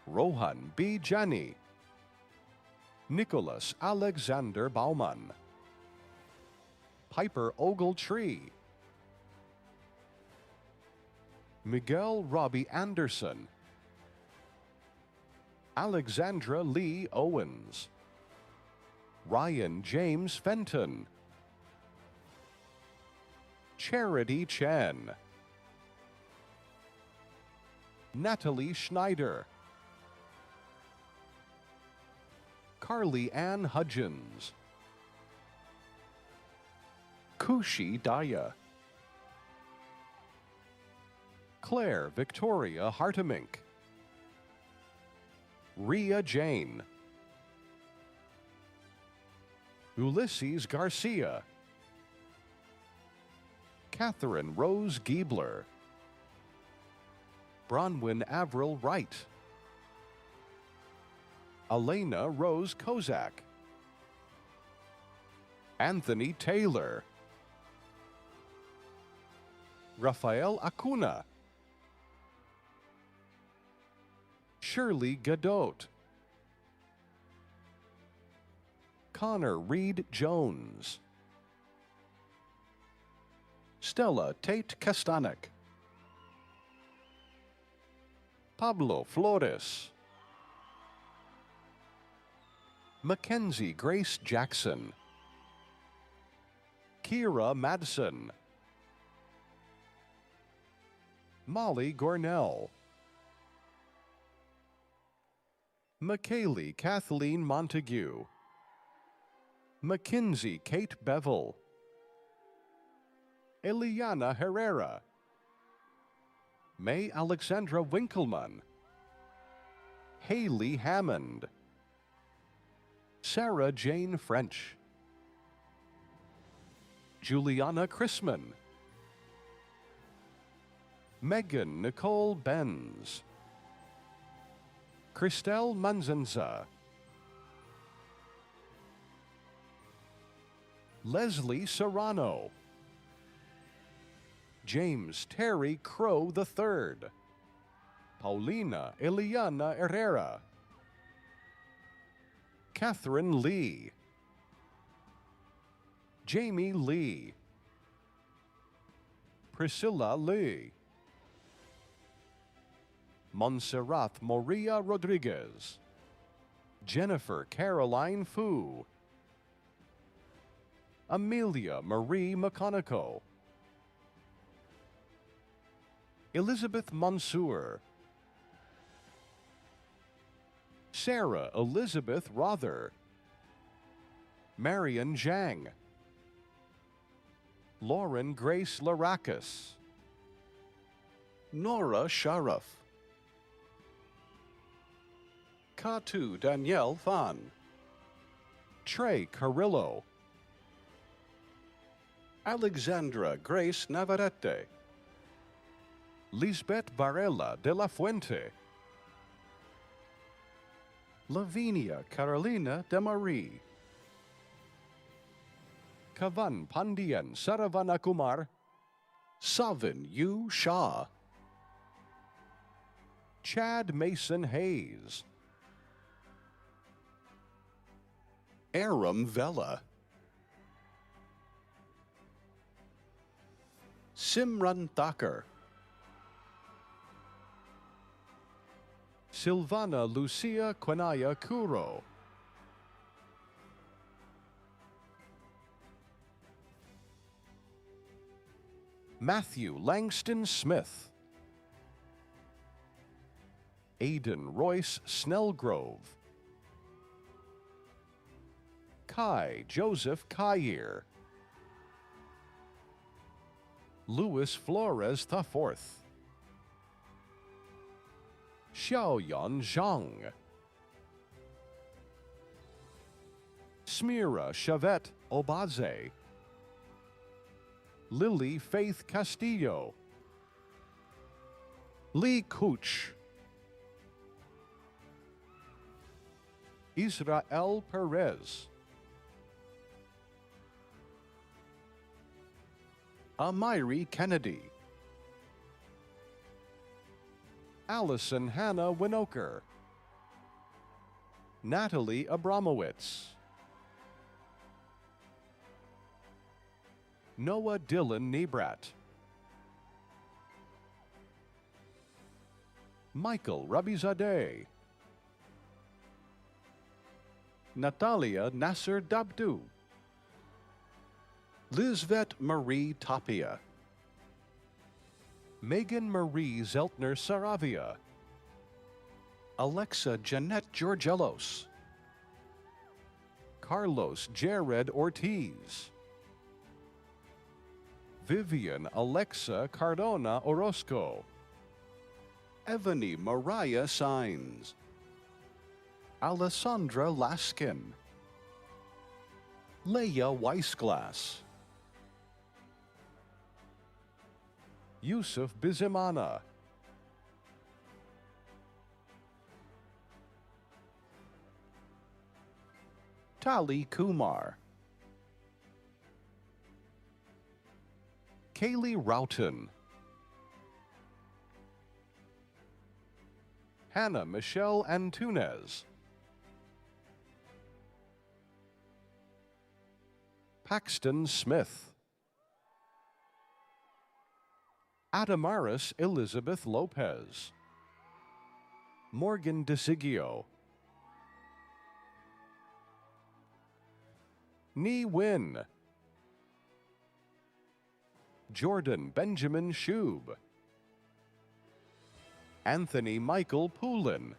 Rohan B. Jani, Nicholas Alexander Baumann, Piper Ogletree, Miguel Robbie Anderson, Alexandra Lee Owens, Ryan James Fenton, Charity Chen, Natalie Schneider, Carly Ann Hudgens, Kushi Daya, Claire Victoria Hartemink, Ria Jane, Ulysses Garcia, Catherine Rose Giebler, Bronwyn Avril Wright, Elena Rose Kozak, Anthony Taylor, Rafael Acuna, Shirley Gadot, Connor Reed Jones, Stella Tate Kastanek, Pablo Flores, Mackenzie Grace Jackson, Kira Madsen, Molly Gornell, McKaylee Kathleen Montague, Mackenzie Kate Bevel, Eliana Herrera, May Alexandra Winkleman, Haley Hammond, Sarah Jane French, Juliana Chrisman, Megan Nicole Benz, Christelle Manzenza, Leslie Serrano, James Terry Crow III, Paulina Eliana Herrera, Catherine Lee, Jamie Lee, Priscilla Lee, Montserrat Maria Rodriguez, Jennifer Caroline Fu, Amelia Marie McConico, Elizabeth Mansour, Sarah Elizabeth Rother, Marion Zhang, Lauren Grace Larakis, Nora Sharaf, Katu Danielle Fan, Trey Carrillo, Alexandra Grace Navarrete, Lisbeth Varela de la Fuente, Lavinia Carolina de Marie, Kavan Pandian Saravanakumar, Savin Yu Shah, Chad Mason Hayes, Aram Vela, Simran Thakur, Silvana Lucia Quanaya Kuro, Matthew Langston Smith, Aidan Royce Snellgrove, Kai Joseph Kayer, Luis Flores IV, Xiaoyan Zhang, Smira Chavette Obaze, Lily Faith Castillo, Lee Kuch, Israel Perez, Amiri Kennedy, Allison Hannah Winoker, Natalie Abramowitz, Noah Dylan Nebrat, Michael Rabizadeh, Natalia Nasser Dabdu, Lizvet Marie Tapia, Megan Marie Zeltner Saravia, Alexa Jeanette Georgelos, Carlos Jared Ortiz, Vivian Alexa Cardona Orozco, Evany Mariah Sines, Alessandra Laskin, Leia Weissglass, Yusuf Bizimana, Tali Kumar, Kaylee Roughton, Hannah Michelle Antunes, Paxton Smith, Adamaris Elizabeth Lopez, Morgan DeSigio, Ni Win, Jordan Benjamin Shube, Anthony Michael Poulin,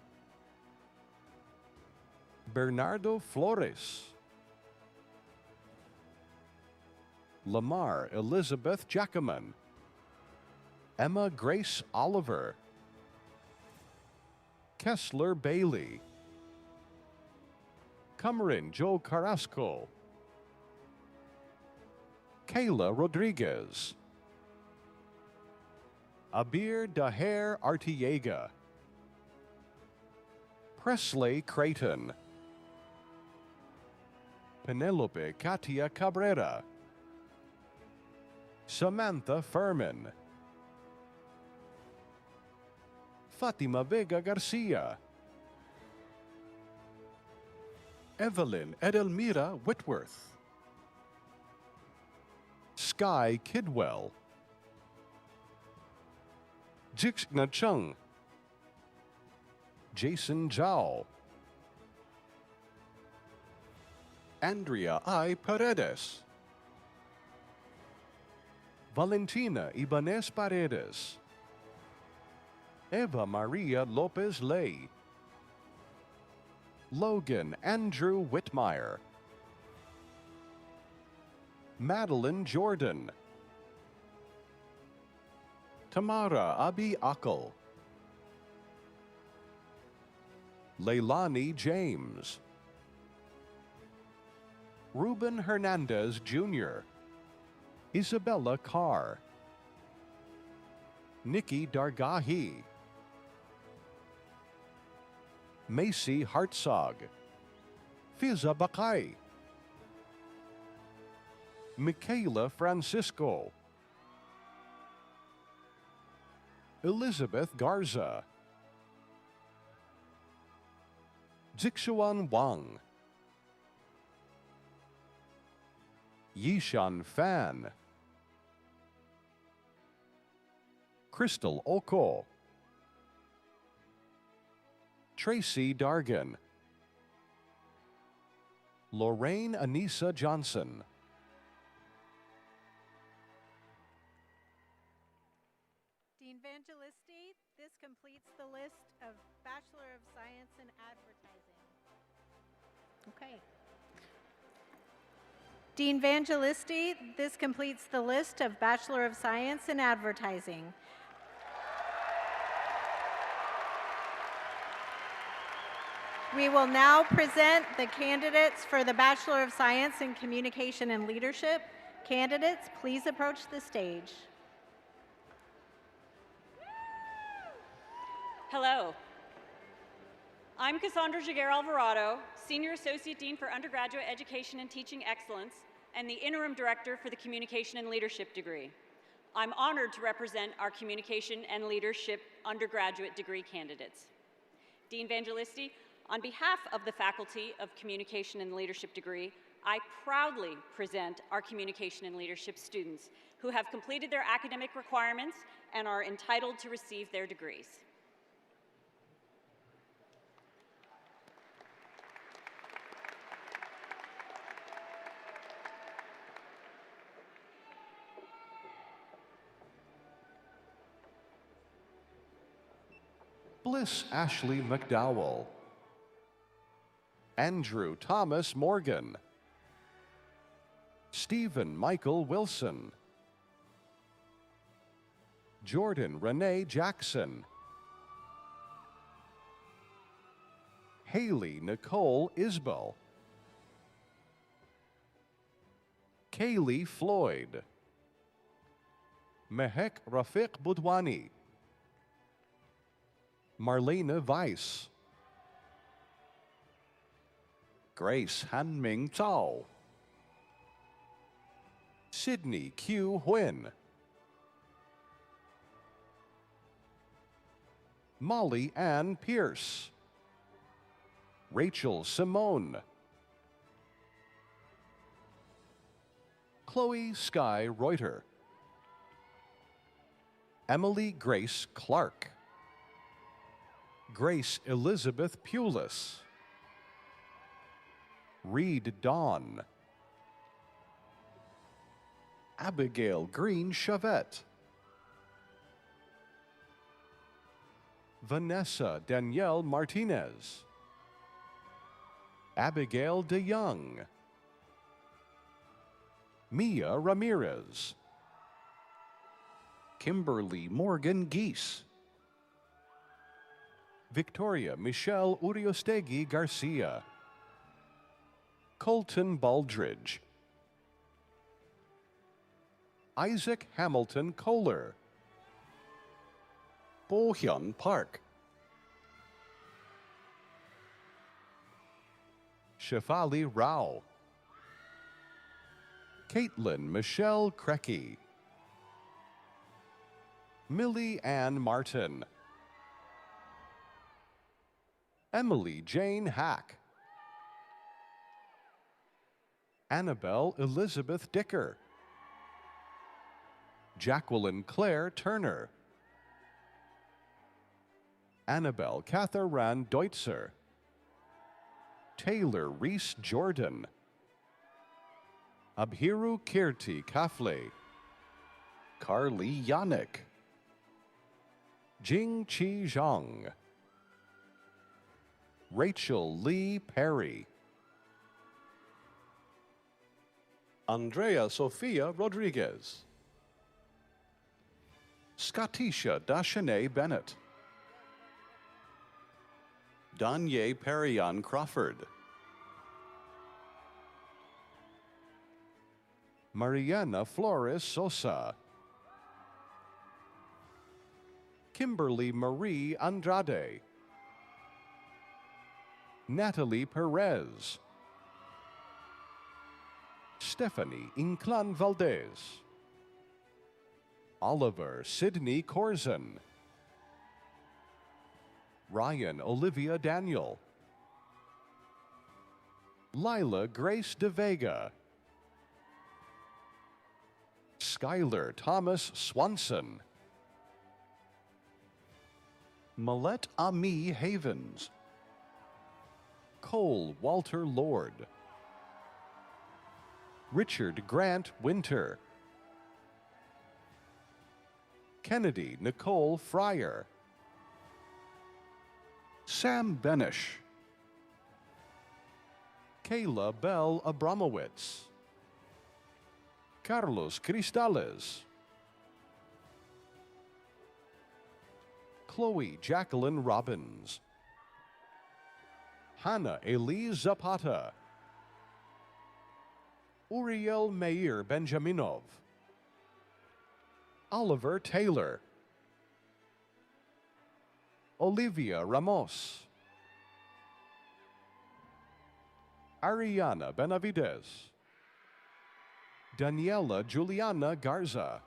Bernardo Flores, Lamar Elizabeth Jackaman, Emma Grace Oliver, Kessler Bailey, Cameron Joe Carrasco, Kayla Rodriguez, Abir Daher Artiega, Presley Creighton, Penelope Katia Cabrera, Samantha Furman, Fatima Vega Garcia, Evelyn Edelmira Whitworth, Sky Kidwell, Jixna Chung, Jason Zhao, Andrea I. Paredes, Valentina Ibanez Paredes, Eva Maria Lopez Ley, Logan Andrew Whitmire, Madeline Jordan, Tamara Abi Akal, Leilani James, Ruben Hernandez Jr., Isabella Carr, Nikki Dargahi, Macy Hartzog, Fiza Bakay, Michaela Francisco, Elizabeth Garza, Zixuan Wang, Yishan Fan, Crystal Oko, Tracy Dargan, Lorraine Anissa Johnson, Dean Evangelisti, this completes the list of Bachelor of Science in Advertising. Okay. Dean Evangelisti, this completes the list of Bachelor of Science in Advertising. We will now present the candidates for the Bachelor of Science in Communication and Leadership. Candidates, please approach the stage. Hello. I'm Cassandra Jaguar Alvarado, Senior Associate Dean for Undergraduate Education and Teaching Excellence, and the Interim Director for the Communication and Leadership degree. I'm honored to represent our Communication and Leadership undergraduate degree candidates. Dean Evangelisti, on behalf of the faculty of Communication and Leadership degree, I proudly present our Communication and Leadership students who have completed their academic requirements and are entitled to receive their degrees. Bliss Ashley McDowell, Andrew Thomas Morgan, Stephen Michael Wilson, Jordan Renee Jackson, Haley Nicole Isbell, Kaylee Floyd, Mehek Rafiq Budwani, Marlena Weiss, Grace Hanming Zhao, Sydney Q. Huynh, Molly Ann Pierce, Rachel Simone, Chloe Sky Reuter, Emily Grace Clark, Grace Elizabeth Pulis, Reed Dawn, Abigail Green Chavette, Vanessa Danielle Martinez, Abigail DeYoung, Mia Ramirez, Kimberly Morgan Geese, Victoria Michelle Uriostegui Garcia, Colton Baldridge, Isaac Hamilton Kohler, Bo Hyun Park, Shefali Rao, Caitlin Michelle Crecky, Millie Ann Martin, Emily Jane Hack, Annabelle Elizabeth Dicker, Jacqueline Claire Turner, Annabelle Catherine Deutzer, Taylor Reese Jordan, Abhiru Kirti Kafle, Carly Yannick, Jing Chi Zhang, Rachel Lee Perry, Andrea Sofia Rodriguez, Scottisha Dashane Bennett, Danye Perion Crawford, Mariana Flores Sosa, Kimberly Marie Andrade, Natalie Perez, Stephanie Inclán Valdez, Oliver Sidney Corzin, Ryan Olivia Daniel, Lila Grace De Vega, Skylar Thomas Swanson, Millette Ami Havens, Cole Walter Lord, Richard Grant Winter, Kennedy Nicole Fryer, Sam Benish, Kayla Bell Abramowitz, Carlos Cristales, Chloe Jacqueline Robbins, Hannah Elise Zapata, Uriel Meir Benjaminov, Oliver Taylor, Olivia Ramos, Ariana Benavides, Daniela Juliana Garza,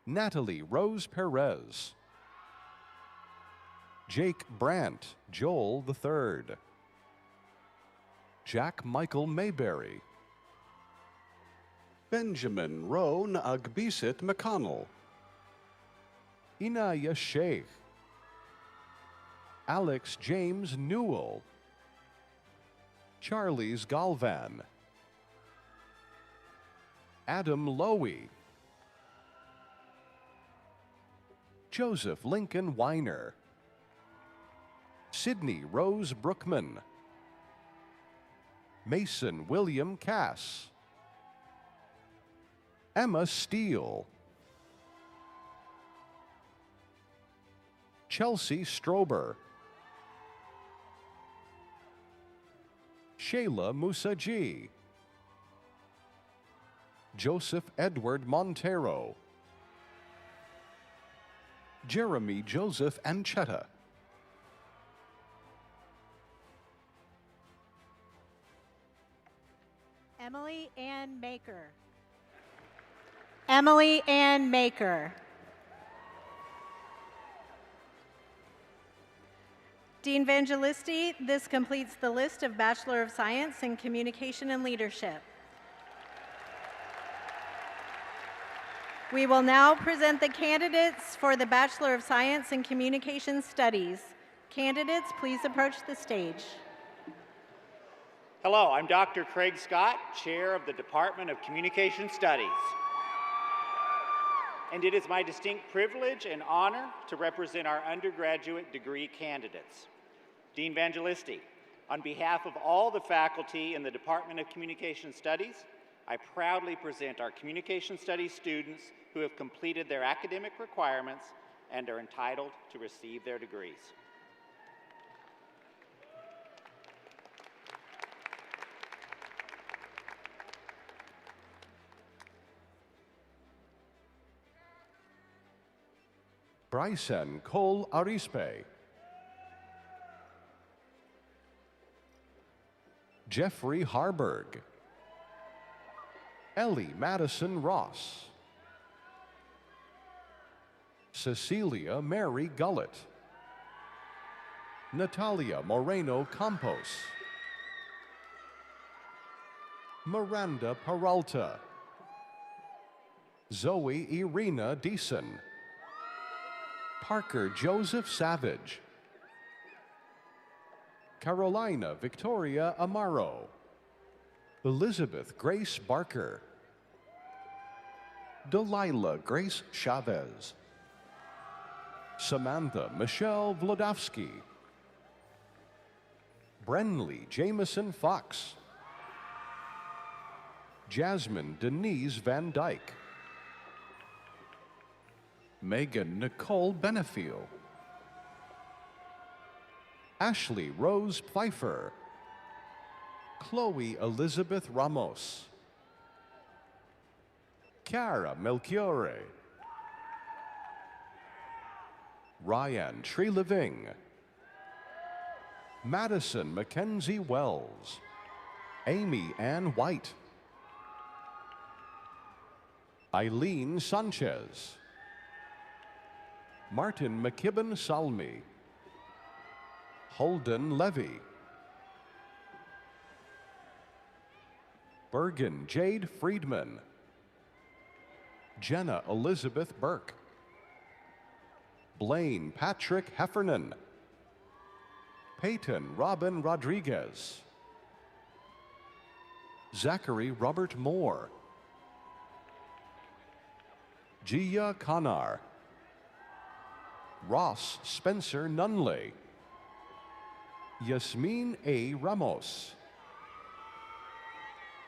Natalie Rose Perez, Jake Brandt Joel III, Jack Michael Mayberry, Benjamin Roan Agbisit McConnell, Inaya Sheikh, Alex James Newell, Charles Galvan, Adam Lowy, Joseph Lincoln Weiner, Sydney Rose Brookman, Mason William Cass, Emma Steele, Chelsea Strober, Shayla Musaji, Joseph Edward Montero, Jeremy Joseph Anchetta, Emily Ann Maker. Emily Ann Maker. Dean Evangelisti, this completes the list of Bachelor of Science in Communication and Leadership. We will now present the candidates for the Bachelor of Science in Communication Studies. Candidates, please approach the stage. Hello, I'm Dr. Craig Scott, Chair of the Department of Communication Studies. And it is my distinct privilege and honor to represent our undergraduate degree candidates. Dean Evangelisti, on behalf of all the faculty in the Department of Communication Studies, I proudly present our Communication Studies students who have completed their academic requirements and are entitled to receive their degrees. Bryson Cole Arispe, Jeffrey Harburg, Ellie Madison Ross, Cecilia Mary Gullett, Natalia Moreno Campos, Miranda Peralta, Zoe Irina Deason, Parker Joseph Savage, Carolina Victoria Amaro, Elizabeth Grace Barker, Delilah Grace Chavez, Samantha Michelle Vlodowski, Brenly Jameson Fox, Jasmine Denise Van Dyke, Megan Nicole Benefiel, Ashley Rose Pfeiffer, Chloe Elizabeth Ramos, Cara Melchiore, Ryan Treliving, Madison Mackenzie Wells, Amy Ann White, Eileen Sanchez, Martin McKibben Salmi, Holden Levy, Bergen Jade Friedman, Jenna Elizabeth Burke, Blaine Patrick Heffernan, Peyton Robin Rodriguez, Zachary Robert Moore, Gia Kanar, Ross Spencer Nunley, Yasmin A. Ramos,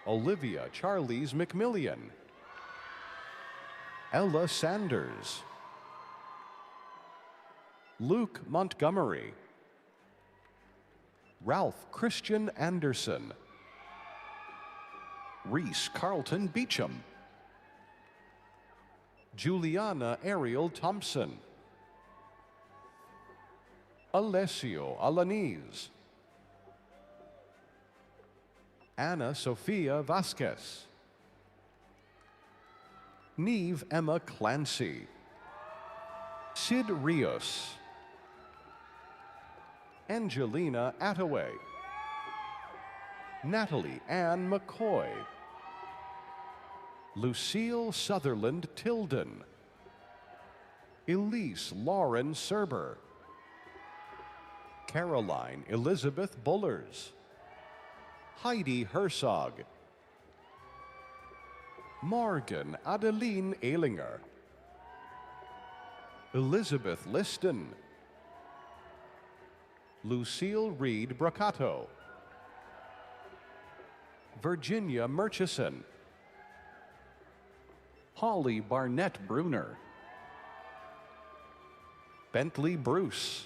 Olivia Charles McMillian, Ella Sanders, Luke Montgomery, Ralph Christian Anderson, Reese Carlton Beecham, Juliana Ariel Thompson, Alessio Alaniz, Anna Sofia Vasquez, Neve Emma Clancy, Sid Rios, Angelina Attaway, Natalie Ann McCoy, Lucille Sutherland Tilden, Elise Lauren Serber, Caroline Elizabeth Bullers, Heidi Herzog, Morgan Adeline Eilinger, Elizabeth Liston, Lucille Reed Brocato, Virginia Murchison, Holly Barnett Bruner, Bentley Bruce,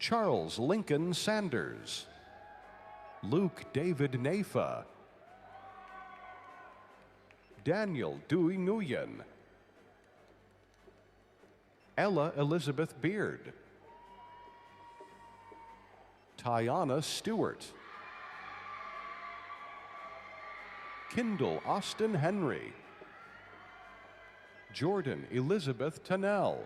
Charles Lincoln Sanders, Luke David Nafa, Daniel Dewey Nguyen, Ella Elizabeth Beard, Tiana Stewart, Kindle Austin Henry, Jordan Elizabeth Tannell,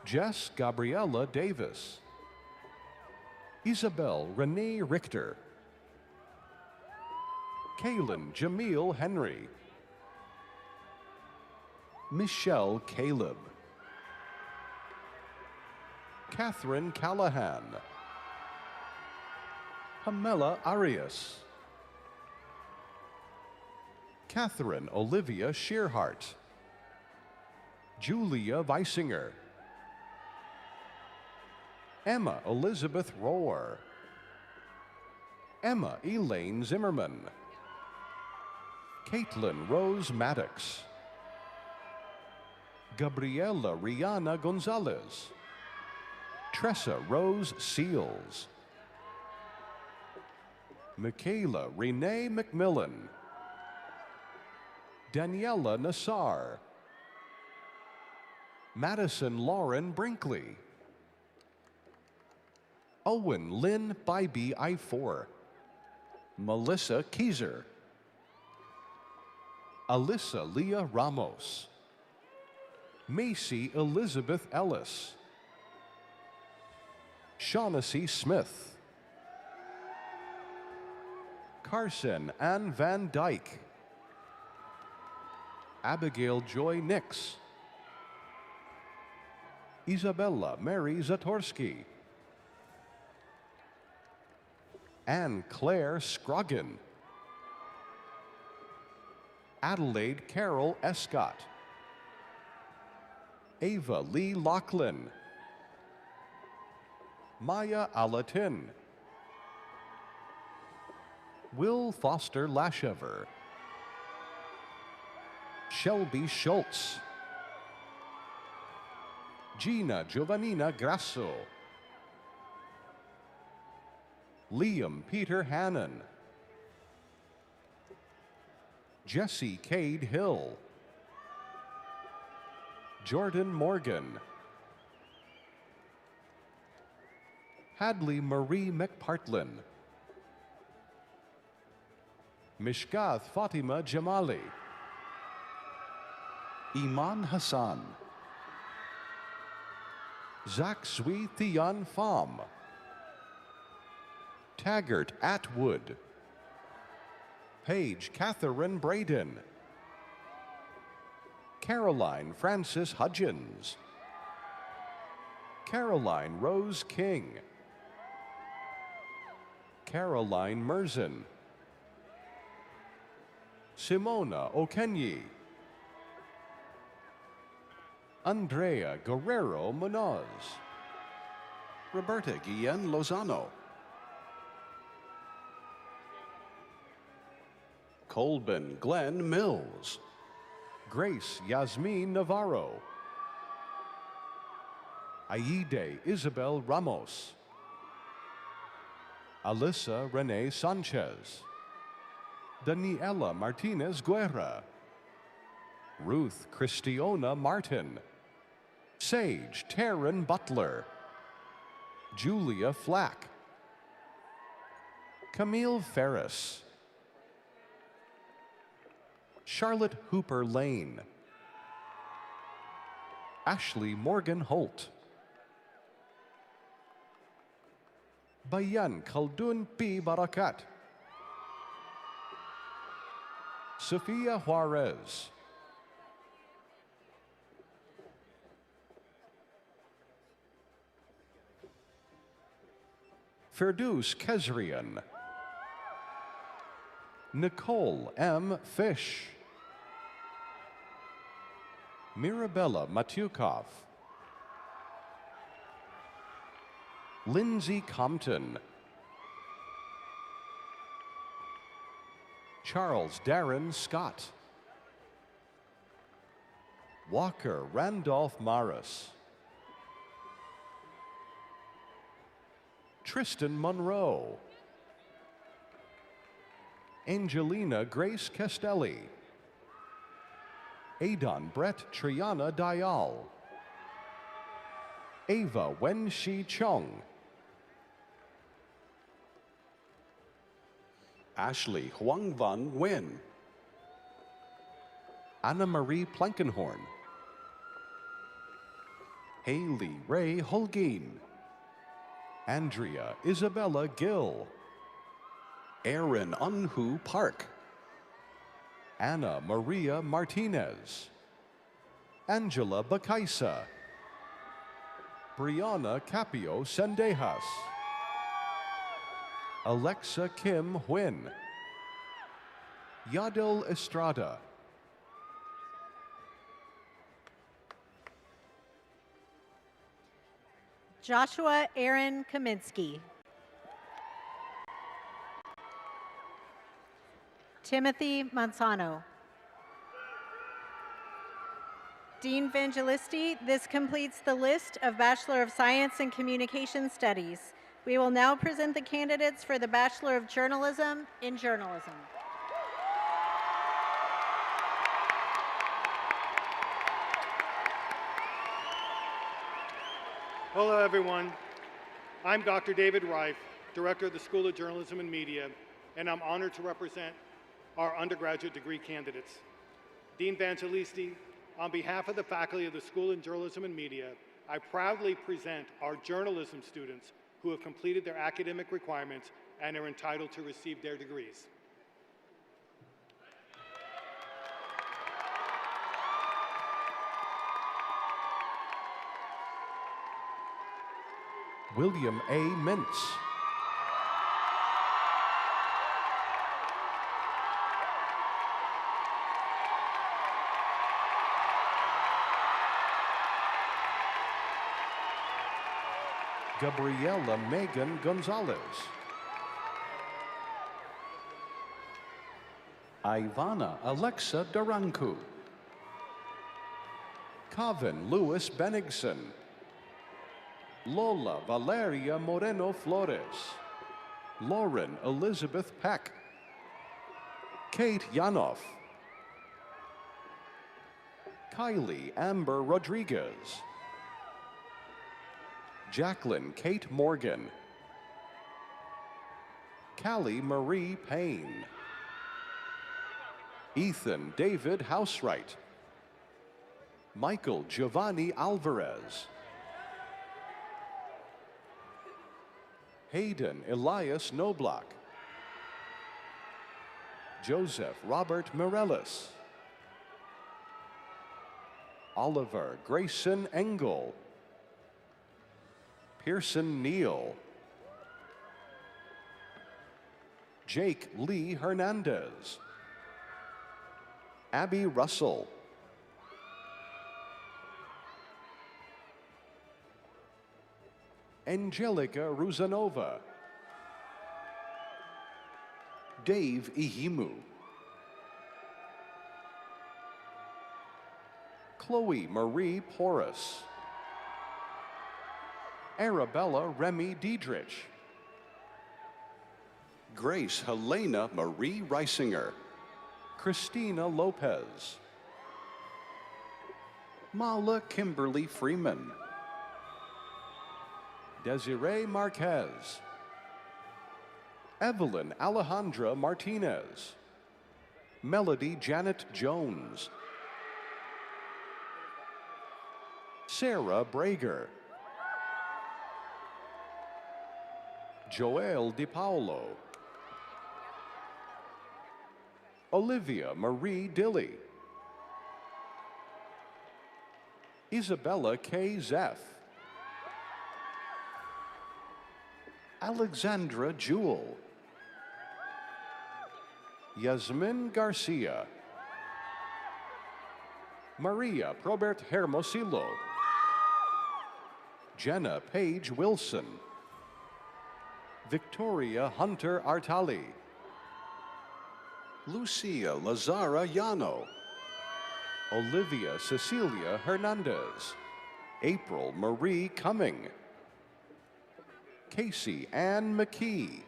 Jess Gabriella Davis, Isabel Renee Richter, Kaylin Jamil Henry, Michelle Caleb, Catherine Callahan, Pamela Arias, Catherine Olivia Shearhart, Julia Weisinger, Emma Elizabeth Rohr, Emma Elaine Zimmerman, Caitlin Rose Maddox, Gabriela Rihanna Gonzalez, Tressa Rose Seals, Michaela Renee McMillan, Daniela Nassar, Madison Lauren Brinkley, Owen Lynn Bybee I4, Melissa Keyser, Alyssa Leah Ramos, Macy Elizabeth Ellis, Shaughnessy Smith, Carson Ann Van Dyke, Abigail Joy Nix. Isabella Mary Zatorsky. Anne Claire Scroggin. Adelaide Carol Escott. Ava Lee Lachlan. Maya Alatin. Will Foster Lashever. Shelby Schultz. Gina Giovannina Grasso. Liam Peter Hannon. Jesse Cade Hill. Jordan Morgan. Hadley Marie McPartlin. Mishkath Fatima Jamali. Iman Hassan. Zach Sui Thian Pham. Taggart Atwood. Paige Catherine Braden. Caroline Frances Hudgens. Caroline Rose King. Caroline Merzen. Simona Okenyi. Andrea Guerrero Munoz. Roberta Guillen Lozano. Colbin Glenn Mills. Grace Yasmin Navarro. Aide Isabel Ramos. Alyssa Renee Sanchez. Daniela Martinez Guerra. Ruth Christiona Martin. Sage Taryn Butler. Julia Flack. Camille Ferris. Charlotte Hooper Lane. Ashley Morgan Holt. Bayan Khaldun P. Barakat. Sophia Juarez. Firdous Kezrian. Nicole M. Fish. Mirabella Matukov. Lindsay Compton. Charles Darren Scott. Walker Randolph Morris. Tristan Monroe. Angelina Grace Castelli. Adon Brett Triana Dial. Ava Wen-Shi Chong. Ashley Huang Van Nguyen. Anna Marie Plankenhorn. Haley Ray Holguin. Andrea Isabella Gill. Aaron Unhu Park. Anna Maria Martinez. Angela Bakaisa. Brianna Capio Sendejas. Alexa Kim Huynh. Yadil Estrada. Joshua Aaron Kaminsky. Timothy Manzano. Dean Vangelisti, this completes the list of Bachelor of Science in Communication Studies. We will now present the candidates for the Bachelor of Journalism in Journalism. Hello, everyone. I'm Dr. David Reif, Director of the School of Journalism and Media, and I'm honored to represent our undergraduate degree candidates. Dean Vangelisti, on behalf of the faculty of the School of Journalism and Media, I proudly present our journalism students who have completed their academic requirements and are entitled to receive their degrees. William A. Mintz. Gabriela Megan Gonzalez. Ivana Alexa Duranku. Kevin Louis Benigson. Lola Valeria Moreno Flores. Lauren Elizabeth Peck. Kate Yanoff. Kylie Amber Rodriguez. Jacqueline Kate Morgan. Callie Marie Payne. Ethan David Housewright. Michael Giovanni Alvarez. Hayden Elias Noblock. Joseph Robert Morellis. Oliver Grayson Engel. Pearson Neal. Jake Lee Hernandez. Abby Russell. Angelica Ruzanova. Dave Ihimu. Chloe Marie Porras. Arabella Remy Diedrich. Grace Helena Marie Reisinger. Christina Lopez. Mala Kimberly Freeman. Desiree Marquez. Evelyn Alejandra Martinez. Melody Janet Jones. Sarah Brager. Joelle DiPaolo. Olivia Marie Dilly. Isabella K. Zeff. Alexandra Jewell. Yasmin Garcia. Maria Probert Hermosillo. Jenna Page Wilson. Victoria Hunter Artali. Lucia Lazara Llano. Olivia Cecilia Hernandez. April Marie Cumming. Casey Ann McKee.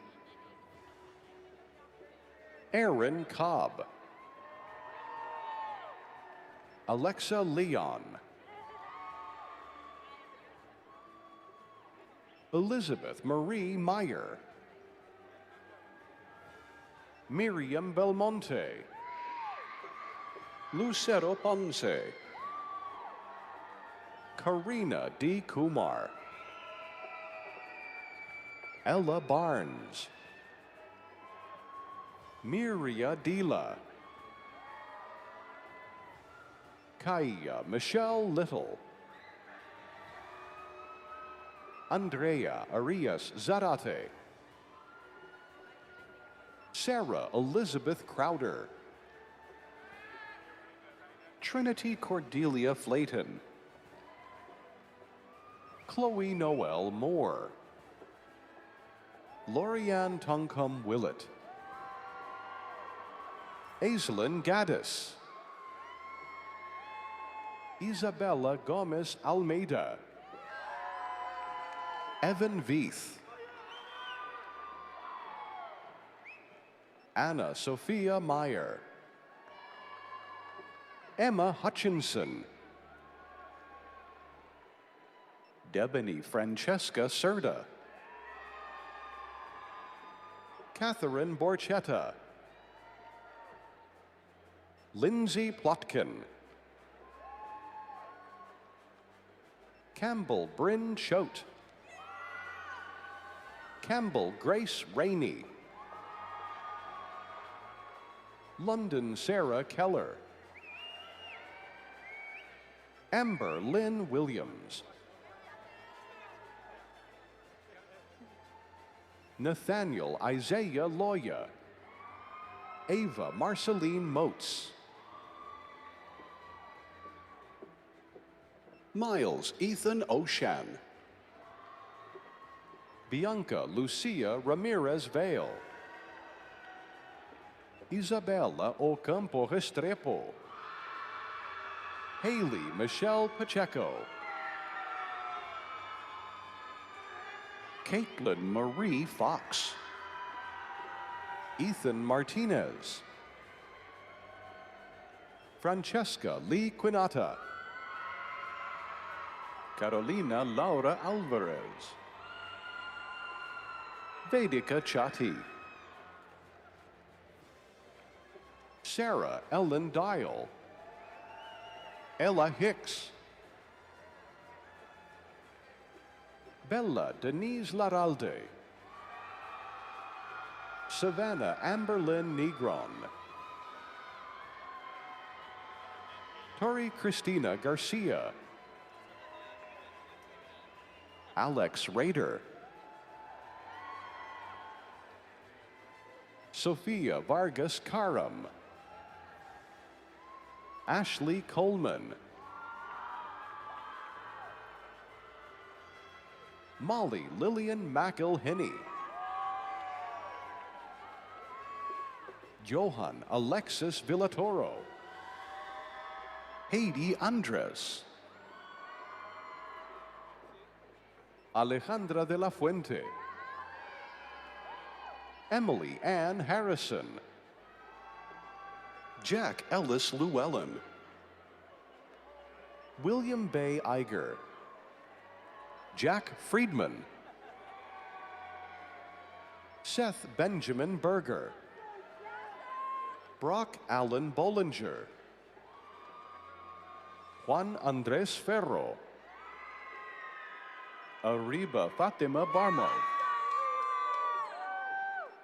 Aaron Cobb. Alexa Leon. Elizabeth Marie Meyer. Miriam Belmonte. Lucero Ponce. Karina D. Kumar. Ella Barnes. Miria Dila. Kaya Michelle Little. Andrea Arias Zarate. Sarah Elizabeth Crowder. Trinity Cordelia Flayton. Chloe Noel Moore. Lorianne Tongcom Willett. Aislinn Gaddis. Isabella Gomez Almeida. Evan Veith. Anna Sophia Meyer. Emma Hutchinson. Debony Francesca Serda. Catherine Borchetta. Lindsay Plotkin. Campbell Bryn Choate. Campbell Grace Rainey. London Sarah Keller. Amber Lynn Williams. Nathaniel Isaiah Loya, Ava Marceline Motes, Miles Ethan O'Shan, Bianca Lucia Ramirez Vale, Isabella Ocampo Restrepo, Haley Michelle Pacheco, Caitlin Marie Fox, Ethan Martinez, Francesca Lee Quinata, Carolina Laura Alvarez, Vedika Chatti, Sarah Ellen Dial, Ella Hicks, Bella Denise Laralde, Savannah Amberlyn Negron, Tori Christina Garcia, Alex Rader, Sophia Vargas Karam, Ashley Coleman, Molly Lillian McElhinney, Johan Alexis Villatoro, Heidi Andres, Alejandra de la Fuente, Emily Ann Harrison, Jack Ellis Llewellyn, William Bay Iger, Jack Friedman, Seth Benjamin Berger, Brock Allen Bollinger, Juan Andres Ferro, Ariba Fatima Barmo,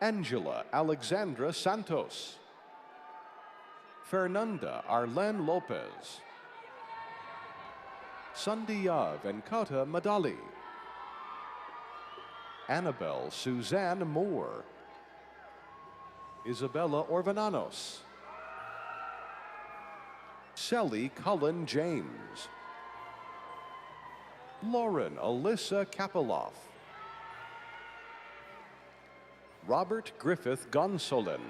Angela Alexandra Santos, Fernanda Arlen Lopez, Sandhya Venkata Madali, Annabelle Suzanne Moore, Isabella Orvananos, Sally Cullen James, Lauren Alyssa Kapeloff, Robert Griffith Gonsolin,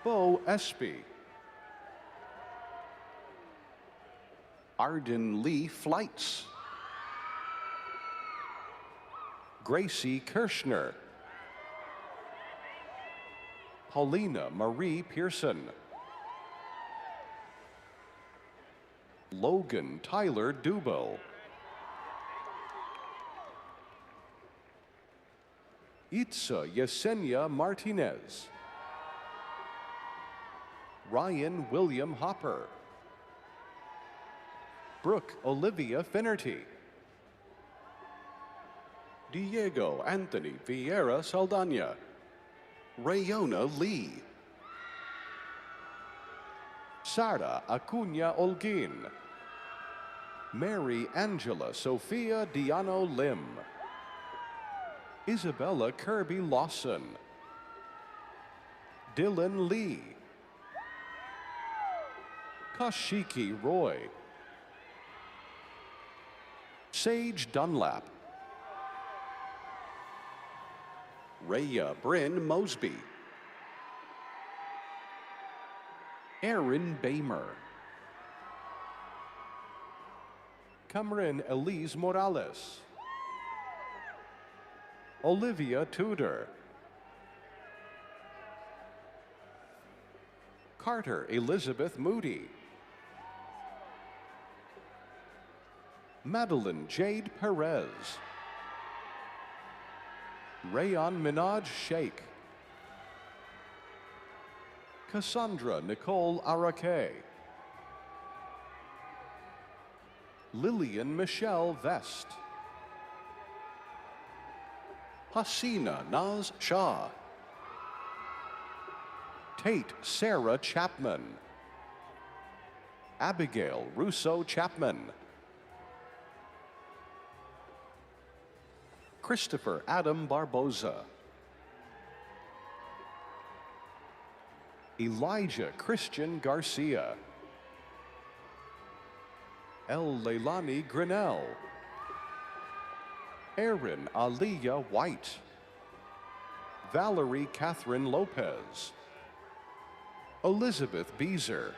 Bo Espy, Arden Lee Flights, Gracie Kirschner, Paulina Marie Pearson, Logan Tyler Dubel, Itza Yesenia Martinez, Ryan William Hopper, Brooke Olivia Finnerty, Diego Anthony Vieira Saldana, Rayona Lee, Sara Acuna Olguin, Mary Angela Sophia Diano Lim, Isabella Kirby Lawson, Dylan Lee, Kashiki Roy, Sage Dunlap, Raya Bryn Mosby, Erin Bamer, Cameron Elise Morales, Olivia Tudor, Carter Elizabeth Moody, Madeline Jade Perez, Rayon Minaj Sheikh, Cassandra Nicole Arake, Lillian Michelle Vest, Hasina Naz Shah, Tate Sarah Chapman, Abigail Russo Chapman, Christopher Adam Barboza. Elijah Christian Garcia. El Leilani Grinnell. Erin Aliyah White. Valerie Catherine Lopez. Elizabeth Beezer.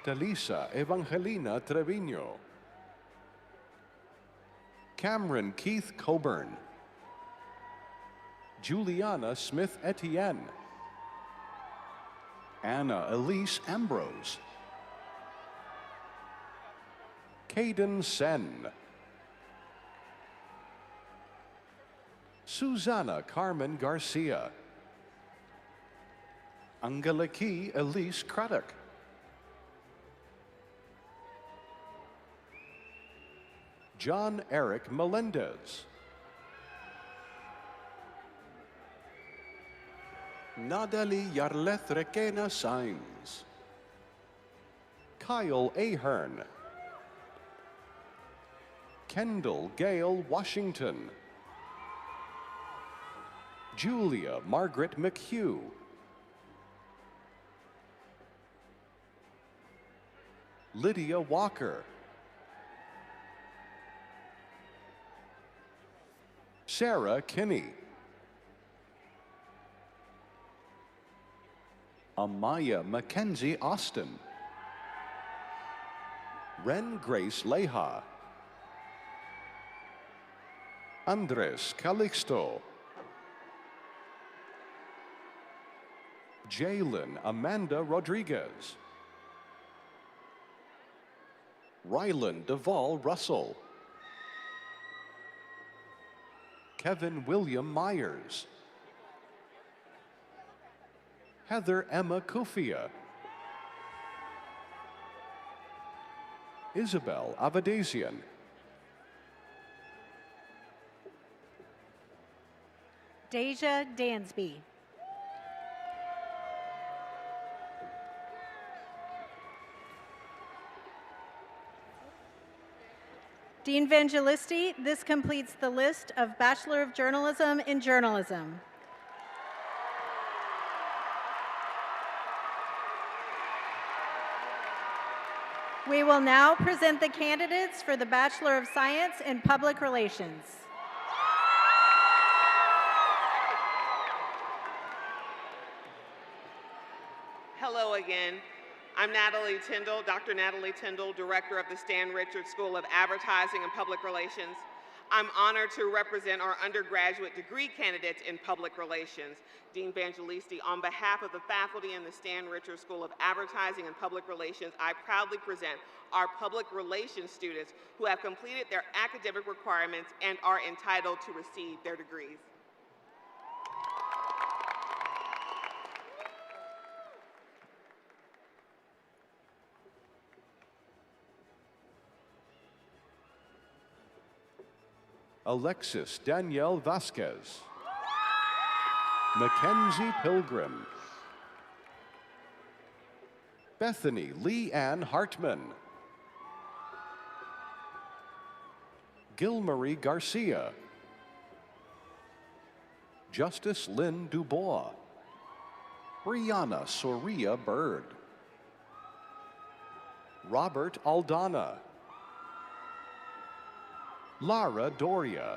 Talisa Evangelina Trevino. Cameron Keith Coburn. Juliana Smith Etienne. Anna Elise Ambrose. Caden Sen. Susanna Carmen Garcia. Angeliki Elise Craddock. John Eric Melendez. Nadali Yarleth Rekena Symes. Kyle Ahern. Kendall Gale Washington. Julia Margaret McHugh. Lydia Walker. Sarah Kinney. Amaya Mackenzie Austin. Ren Grace Leha. Andres Calixto. Jalen Amanda Rodriguez. Rylan Duvall Russell. Kevin William Myers. Heather Emma Kufia. Isabel Avadesian. Deja Dansby. Dean Vangelisti, this completes the list of Bachelor of Journalism in Journalism. We will now present the candidates for the Bachelor of Science in Public Relations. Hello again. I'm Natalie Tyndall, Dr. Natalie Tyndall, Director of the Stan Richards School of Advertising and Public Relations. I'm honored to represent our undergraduate degree candidates in public relations. Dean Vangelisti, on behalf of the faculty in the Stan Richards School of Advertising and Public Relations, I proudly present our public relations students who have completed their academic requirements and are entitled to receive their degrees. Alexis Danielle Vasquez. Mackenzie Pilgrim. Bethany Lee Ann Hartman. Gilmarie Garcia. Justice Lynn Dubois. Brianna Soria Bird. Robert Aldana. Lara Doria.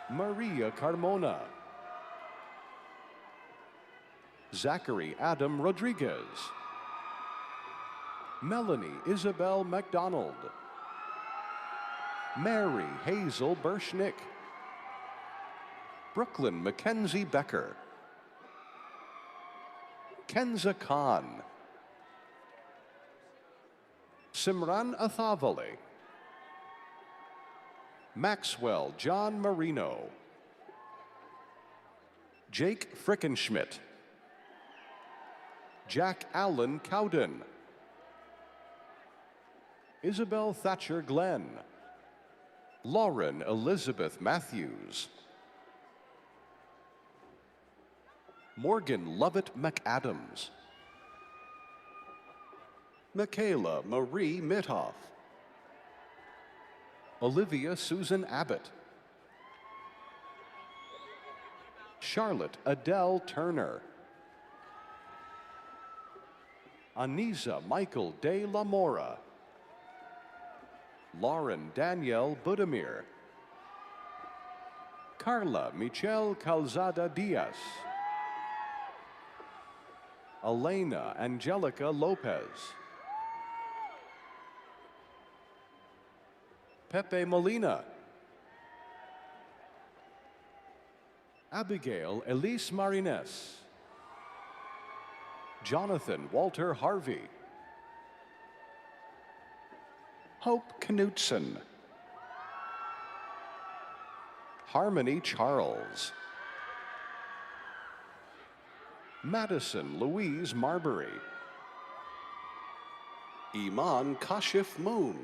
Maria Carmona. Zachary Adam Rodriguez. Melanie Isabel McDonald. Mary Hazel Bershnick. Brooklyn Mackenzie Becker. Kenza Khan. Simran Athavale. Maxwell John Marino. Jake Frickenschmidt. Jack Allen Cowden. Isabel Thatcher Glenn. Lauren Elizabeth Matthews. Morgan Lovett McAdams. Michaela Marie Mithoff. Olivia Susan Abbott, Charlotte Adele Turner, Anisa Michael de la Mora, Lauren Danielle Budimir, Carla Michelle Calzada Diaz, Elena Angelica Lopez, Pepe Molina, Abigail Elise Marines, Jonathan Walter Harvey, Hope Knutson, Harmony Charles, Madison Louise Marbury, Iman Kashif Moon,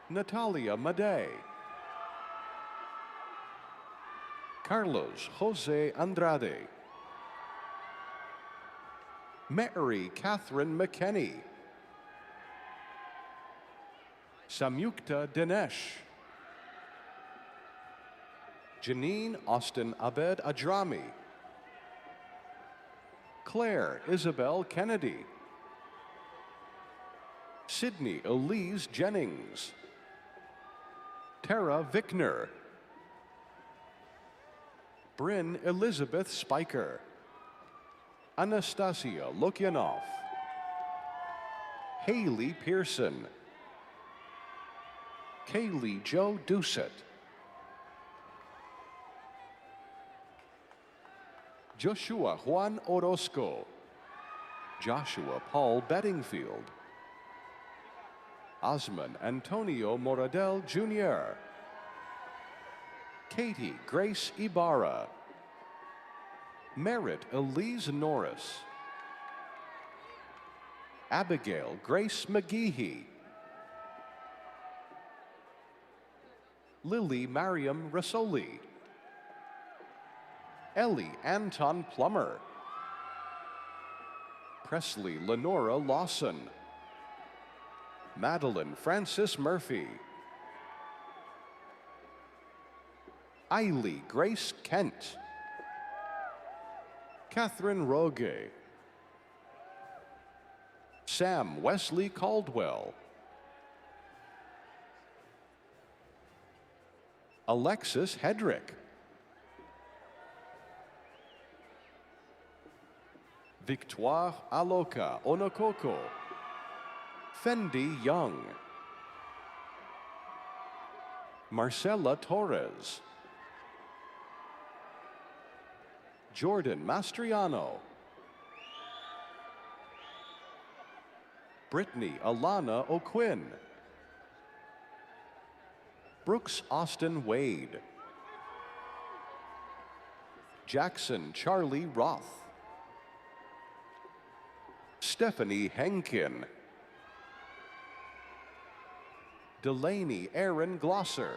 Natalia Madej, Carlos Jose Andrade, Mary Catherine McKenney, Samyukta Dinesh, Janine Austin Abed Adrami, Claire Isabel Kennedy, Sydney Elise Jennings, Tara Vickner, Bryn Elizabeth Spiker, Anastasia Lukyanov, Haley Pearson, Kaylee Jo Doucet, Joshua Juan Orozco, Joshua Paul Bedingfield, Osman Antonio Moradel Jr., Katie Grace Ibarra, Merritt Elise Norris, Abigail Grace McGeehee, Lily Mariam Rasoli, Ellie Anton Plummer, Presley Lenora Lawson, Madeline Francis Murphy, Eiley Grace Kent, Catherine Roge, Sam Wesley Caldwell, Alexis Hedrick, Victoire Aloka Onokoko, Fendi Young, Marcela Torres, Jordan Mastriano, Brittany Alana O'Quinn, Brooks Austin Wade, Jackson Charlie Roth, Stephanie Henkin, Delaney Aaron Glosser,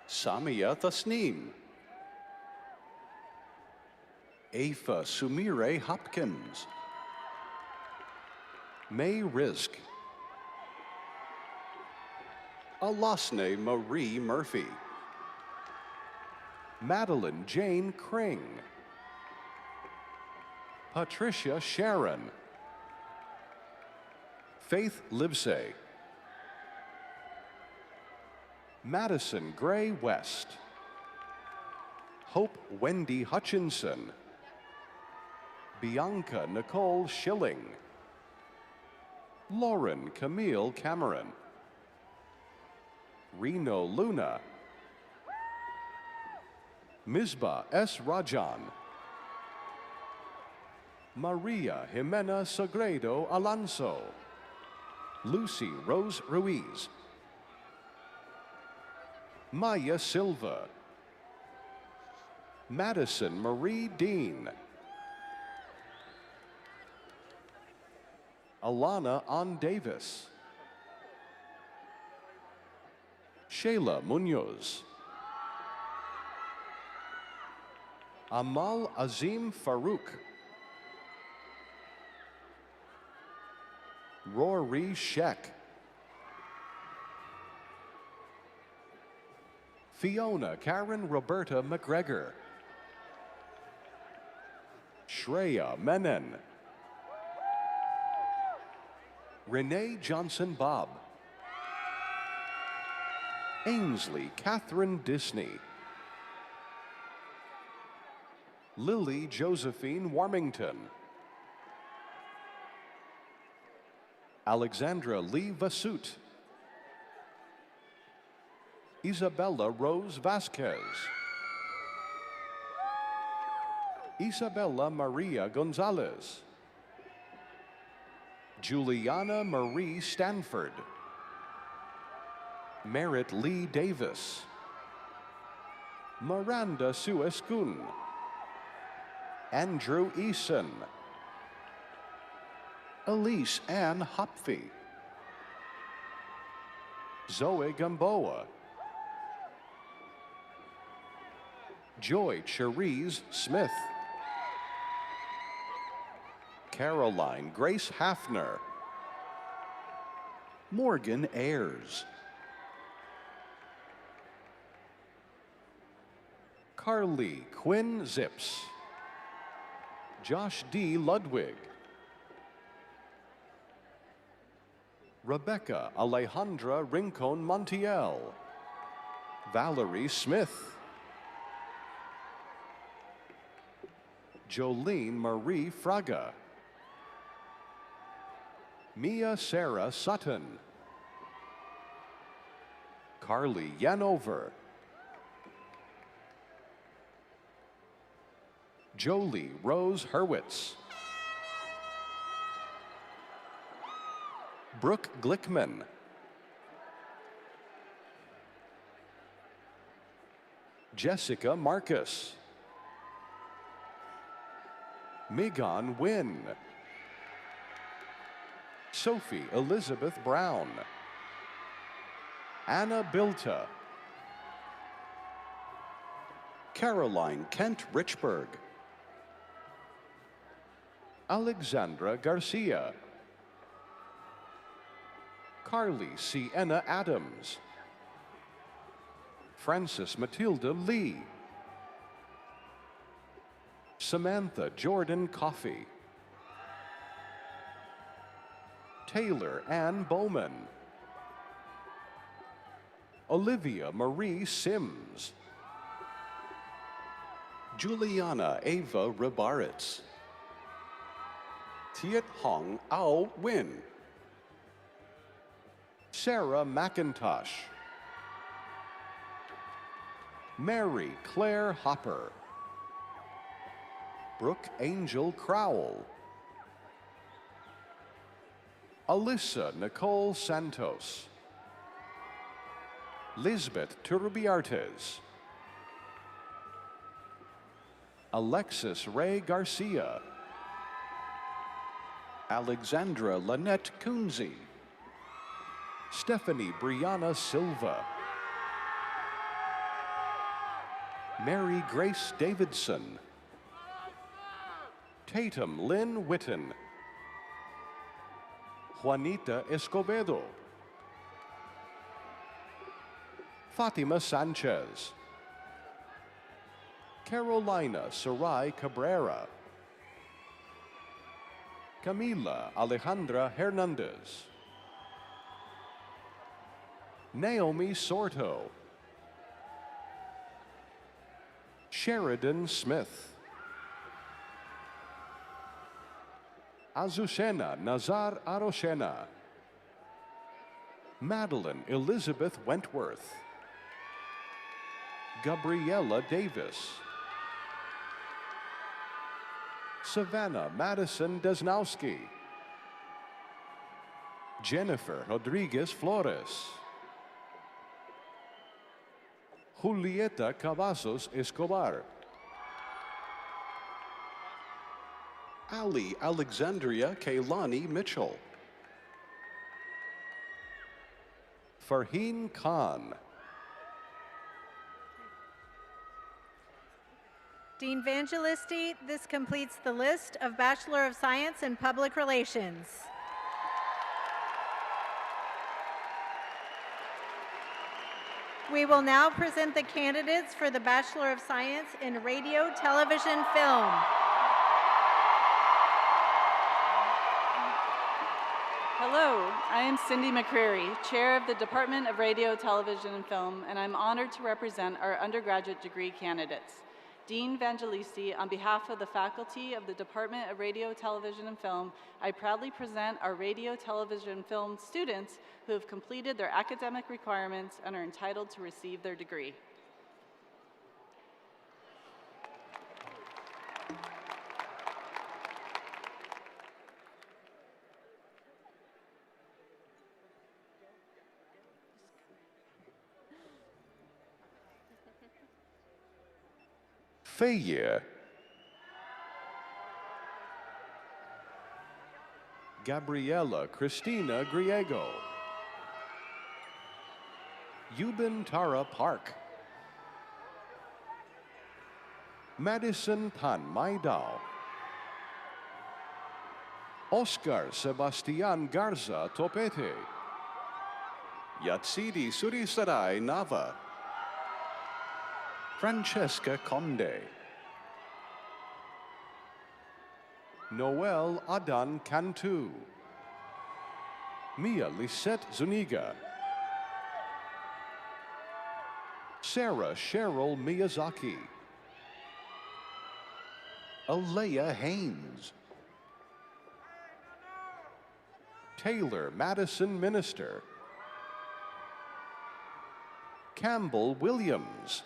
Samia Thasneem, Afa Sumire Hopkins, May Rizk, Alasne Marie Murphy, Madeline Jane Kring, Patricia Sharon, Faith Livesey, Madison Gray West, Hope Wendy Hutchinson, Bianca Nicole Schilling, Lauren Camille Cameron, Reno Luna, Misbah S. Rajan, Maria Jimena Sagredo Alonso, Lucy Rose Ruiz, Maya Silva, Madison Marie Dean, Alana Ann Davis, Shayla Munoz, Amal Azim Farouk, Rory Sheck. Fiona Karen Roberta McGregor. Shreya Menon. Renee Johnson Bob. Ainsley Catherine Disney. Lily Josephine Warmington. Alexandra Lee Vasut. Isabella Rose Vasquez. Isabella Maria Gonzalez. Juliana Marie Stanford. Merritt Lee Davis. Miranda Suescun. Andrew Eason. Elise Ann Hopfy. Zoe Gamboa. Joy Cherise Smith. Caroline Grace Hafner. Morgan Ayers. Carly Quinn Zips. Josh D. Ludwig. Rebecca Alejandra Rincon Montiel. Valerie Smith. Jolene Marie Fraga. Mia Sarah Sutton. Carly Yanover. Jolie Rose Hurwitz. Brooke Glickman. Jessica Marcus. Megan Wynn. Sophie Elizabeth Brown. Anna Bilta. Caroline Kent Richburg. Alexandra Garcia. Carly Sienna Adams. Frances Matilda Lee. Samantha Jordan Coffey. Taylor Ann Bowman. Olivia Marie Sims. Juliana Ava Rabaritz. Tiet Hong Ao Win. Sarah McIntosh. Mary Claire Hopper. Brooke Angel Crowell. Alyssa Nicole Santos. Lisbeth Turbiartes. Alexis Ray Garcia. Alexandra Lynette Coonsey. Stephanie Brianna Silva. Mary Grace Davidson. Tatum Lynn Witten. Juanita Escobedo. Fatima Sanchez. Carolina Sarai Cabrera. Camila Alejandra Hernandez. Naomi Sorto. Sheridan Smith. Azucena Nazar Aroshena. Madeline Elizabeth Wentworth. Gabriella Davis. Savannah Madison Desnowski. Jennifer Rodriguez Flores. Julieta Cavazos Escobar. Ali Alexandria Kaylani Mitchell. Farheen Khan. Dean Vangelisti, this completes the list of Bachelor of Science in Public Relations. We will now present the candidates for the Bachelor of Science in Radio, Television, Film. Hello, I am Cindy McCreary, Chair of the Department of Radio, Television, and Film, and I'm honored to represent our undergraduate degree candidates. Dean Evangelisti, on behalf of the faculty of the Department of Radio, Television, and Film, I proudly present our radio, television, and film students who have completed their academic requirements and are entitled to receive their degree. Feia. Gabriela Cristina Griego. Yubin Tara Park. Madison Pan Maidao. Oscar Sebastian Garza Topete. Yatsidi Surisarai Nava. Francesca Conde. Noel Adan Cantu. Mia Lisette Zuniga. Sarah Cheryl Miyazaki. Alea Haynes. Taylor Madison Minister. Campbell Williams.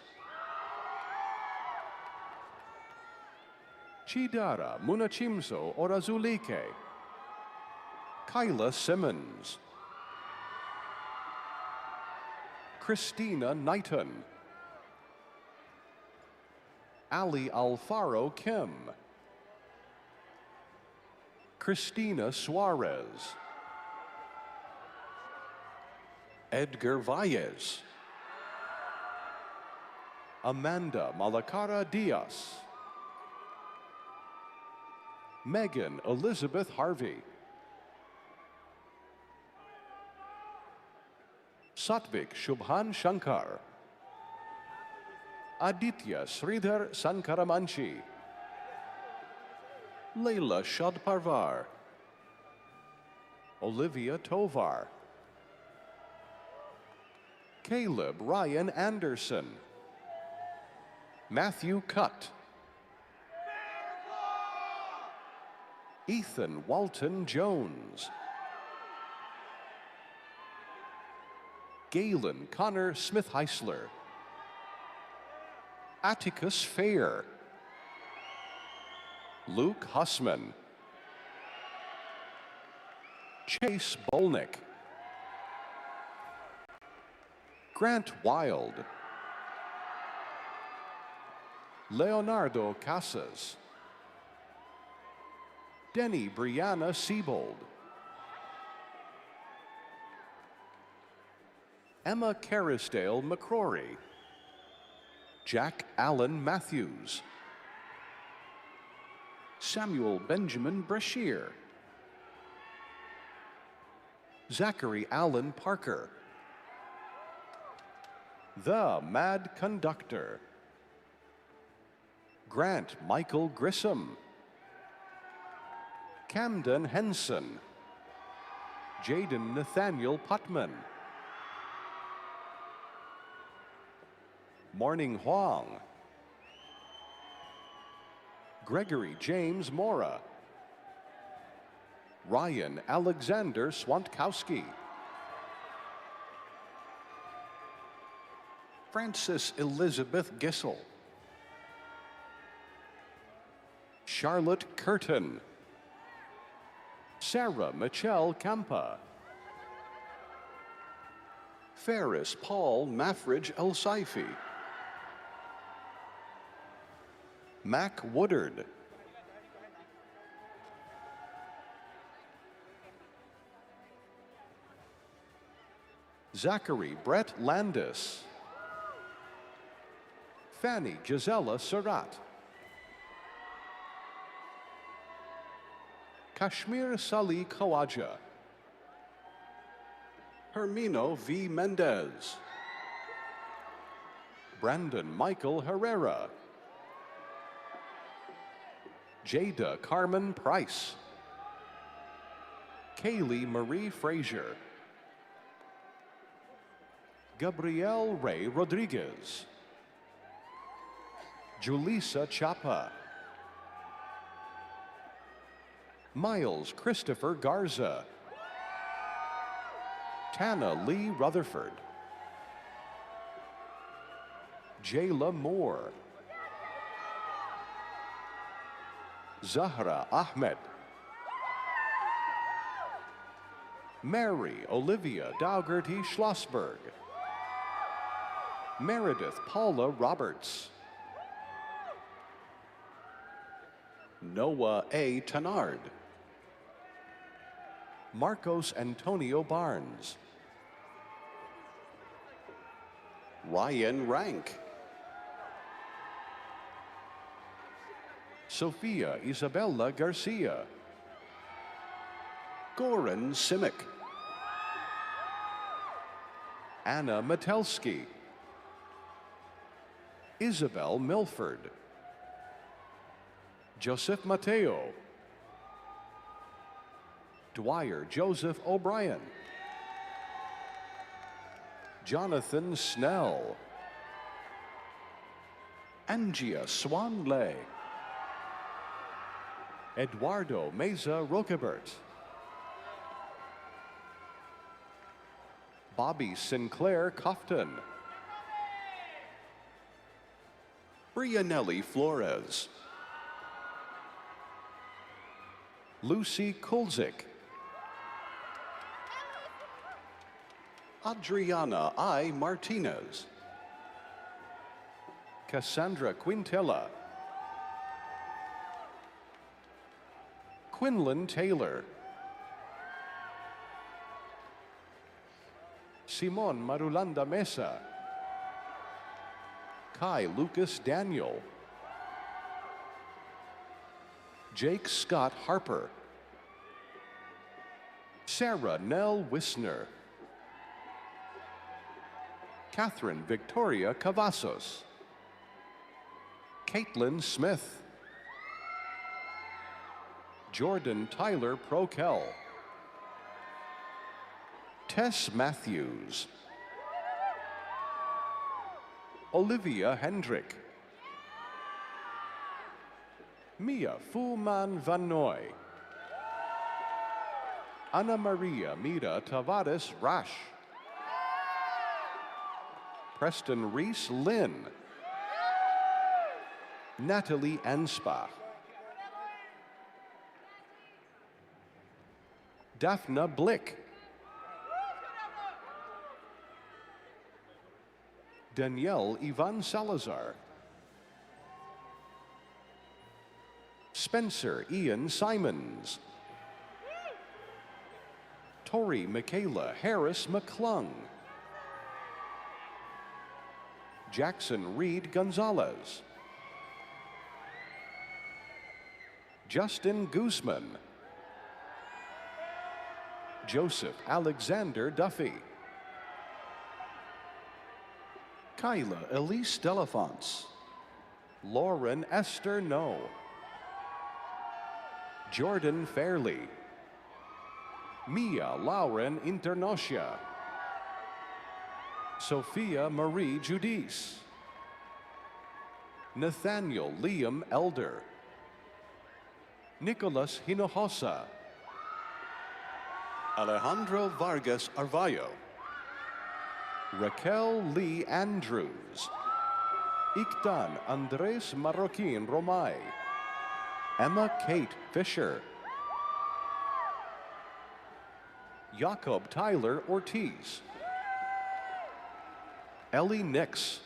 Chidara Munachimso Orazulike. Kyla Simmons. Christina Knighton. Ali Alfaro Kim. Christina Suarez. Edgar Valles. Amanda Malacara Diaz. Megan Elizabeth Harvey. Satvik Shubhan Shankar. Aditya Sridhar Sankaramanchi. Leila Shadparvar. Olivia Tovar. Caleb Ryan Anderson. Matthew Cutt. Ethan Walton Jones. Galen Connor Smith-Heisler. Atticus Fair. Luke Hussman. Chase Bolnick. Grant Wild. Leonardo Casas. Denny Brianna Siebold. Emma Carisdale McCrory. Jack Allen Matthews. Samuel Benjamin Brashear. Zachary Allen Parker. The Mad Conductor. Grant Michael Grissom. Camden Henson. Jaden Nathaniel Putman. Morning Huang. Gregory James Mora. Ryan Alexander Swantkowski. Frances Elizabeth Gissel. Charlotte Curtin. Sarah Michelle Campa. Ferris Paul Maffridge El-Saifi. Mac Woodard. Zachary Brett Landis. Fanny Gisela Surratt. Kashmir Salih Khawaja. Hermino V. Mendez. Brandon Michael Herrera. Jada Carmen Price. Kaylee Marie Frazier. Gabrielle Ray Rodriguez. Julissa Chapa. Miles Christopher Garza. Tana Lee Rutherford. Jayla Moore. Zahra Ahmed. Mary Olivia Daugherty Schlossberg. Meredith Paula Roberts. Noah A. Tannard. Marcos Antonio Barnes. Ryan Rank. Sophia Isabella Garcia. Goran Simic. Anna Metelsky. Isabel Milford. Joseph Mateo. Dwyer Joseph O'Brien. Jonathan Snell. Angia Swanley. Eduardo Meza Roquebert. Bobby Sinclair Cofton. Brianelli Flores. Lucy Kulzik. Adriana I. Martinez. Cassandra Quintella. Quinlan Taylor. Simon Marulanda Mesa. Kai Lucas Daniel. Jake Scott Harper. Sarah Nell Wisner. Catherine Victoria Cavazos. Caitlin Smith. Jordan Tyler Prokel. Tess Matthews. Olivia Hendrick. Mia Fuman Van Noy. Ana Maria Mira Tavares Rash. Preston Reese Lynn. Natalie Anspach. Daphna Blick. Danielle Ivan Salazar. Spencer Ian Simons. Tori Michaela Harris McClung. Jackson Reed Gonzalez. Justin Guzman. Joseph Alexander Duffy. Kyla Elise Delafonte. Lauren Esther No. Jordan Fairley. Mia Lauren Internocia. Sophia Marie Judice. Nathaniel Liam Elder. Nicholas Hinojosa. Alejandro Vargas Arvayo. Raquel Lee Andrews. Iktan Andres Marroquin Romay. Emma Kate Fisher. Jacob Tyler Ortiz. Ellie Nix.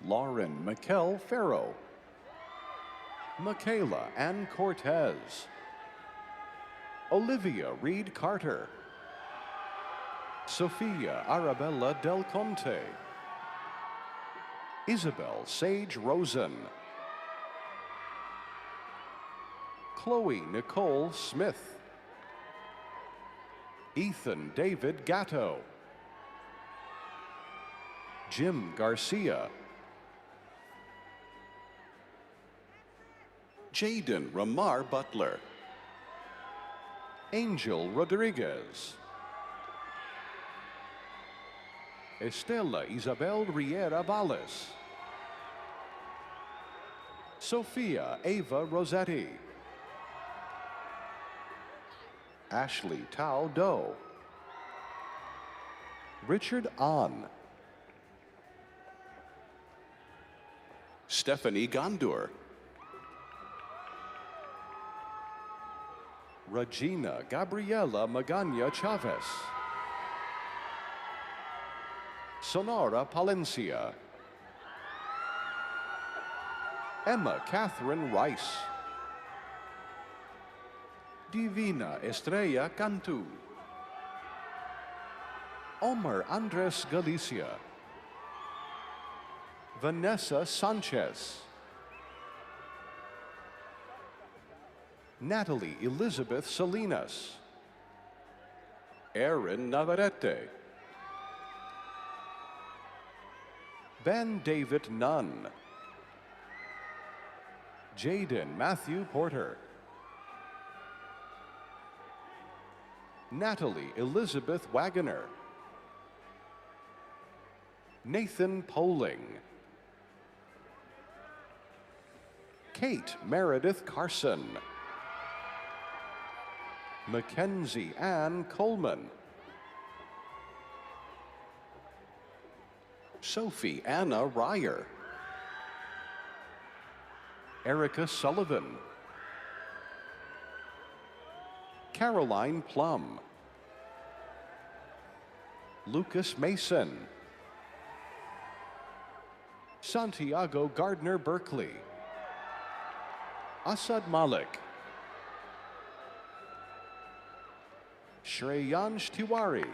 Lauren Mikkel Farrow. Michaela Ann Cortez. Olivia Reed Carter. Sophia Arabella Del Conte. Isabel Sage Rosen. Chloe Nicole Smith. Ethan David Gatto. Jim Garcia, Jaden Ramar Butler, Angel Rodriguez, Estela Isabel Riera Valles, Sophia Ava Rossetti, Ashley Tao Do, Richard An, Stephanie Gandur, Regina Gabriela Magana Chavez, Sonora Palencia, Emma Catherine Rice, Divina Estrella Cantu, Omar Andres Galicia, Vanessa Sanchez, Natalie Elizabeth Salinas, Aaron Navarrete, Ben David Nunn, Jaden Matthew Porter, Natalie Elizabeth Wagoner, Nathan Poling, Kate Meredith Carson, Mackenzie Ann Coleman, Sophie Anna Ryer, Erica Sullivan, Caroline Plum, Lucas Mason, Santiago Gardner Berkeley, Asad Malik, Shreyansh Tiwari,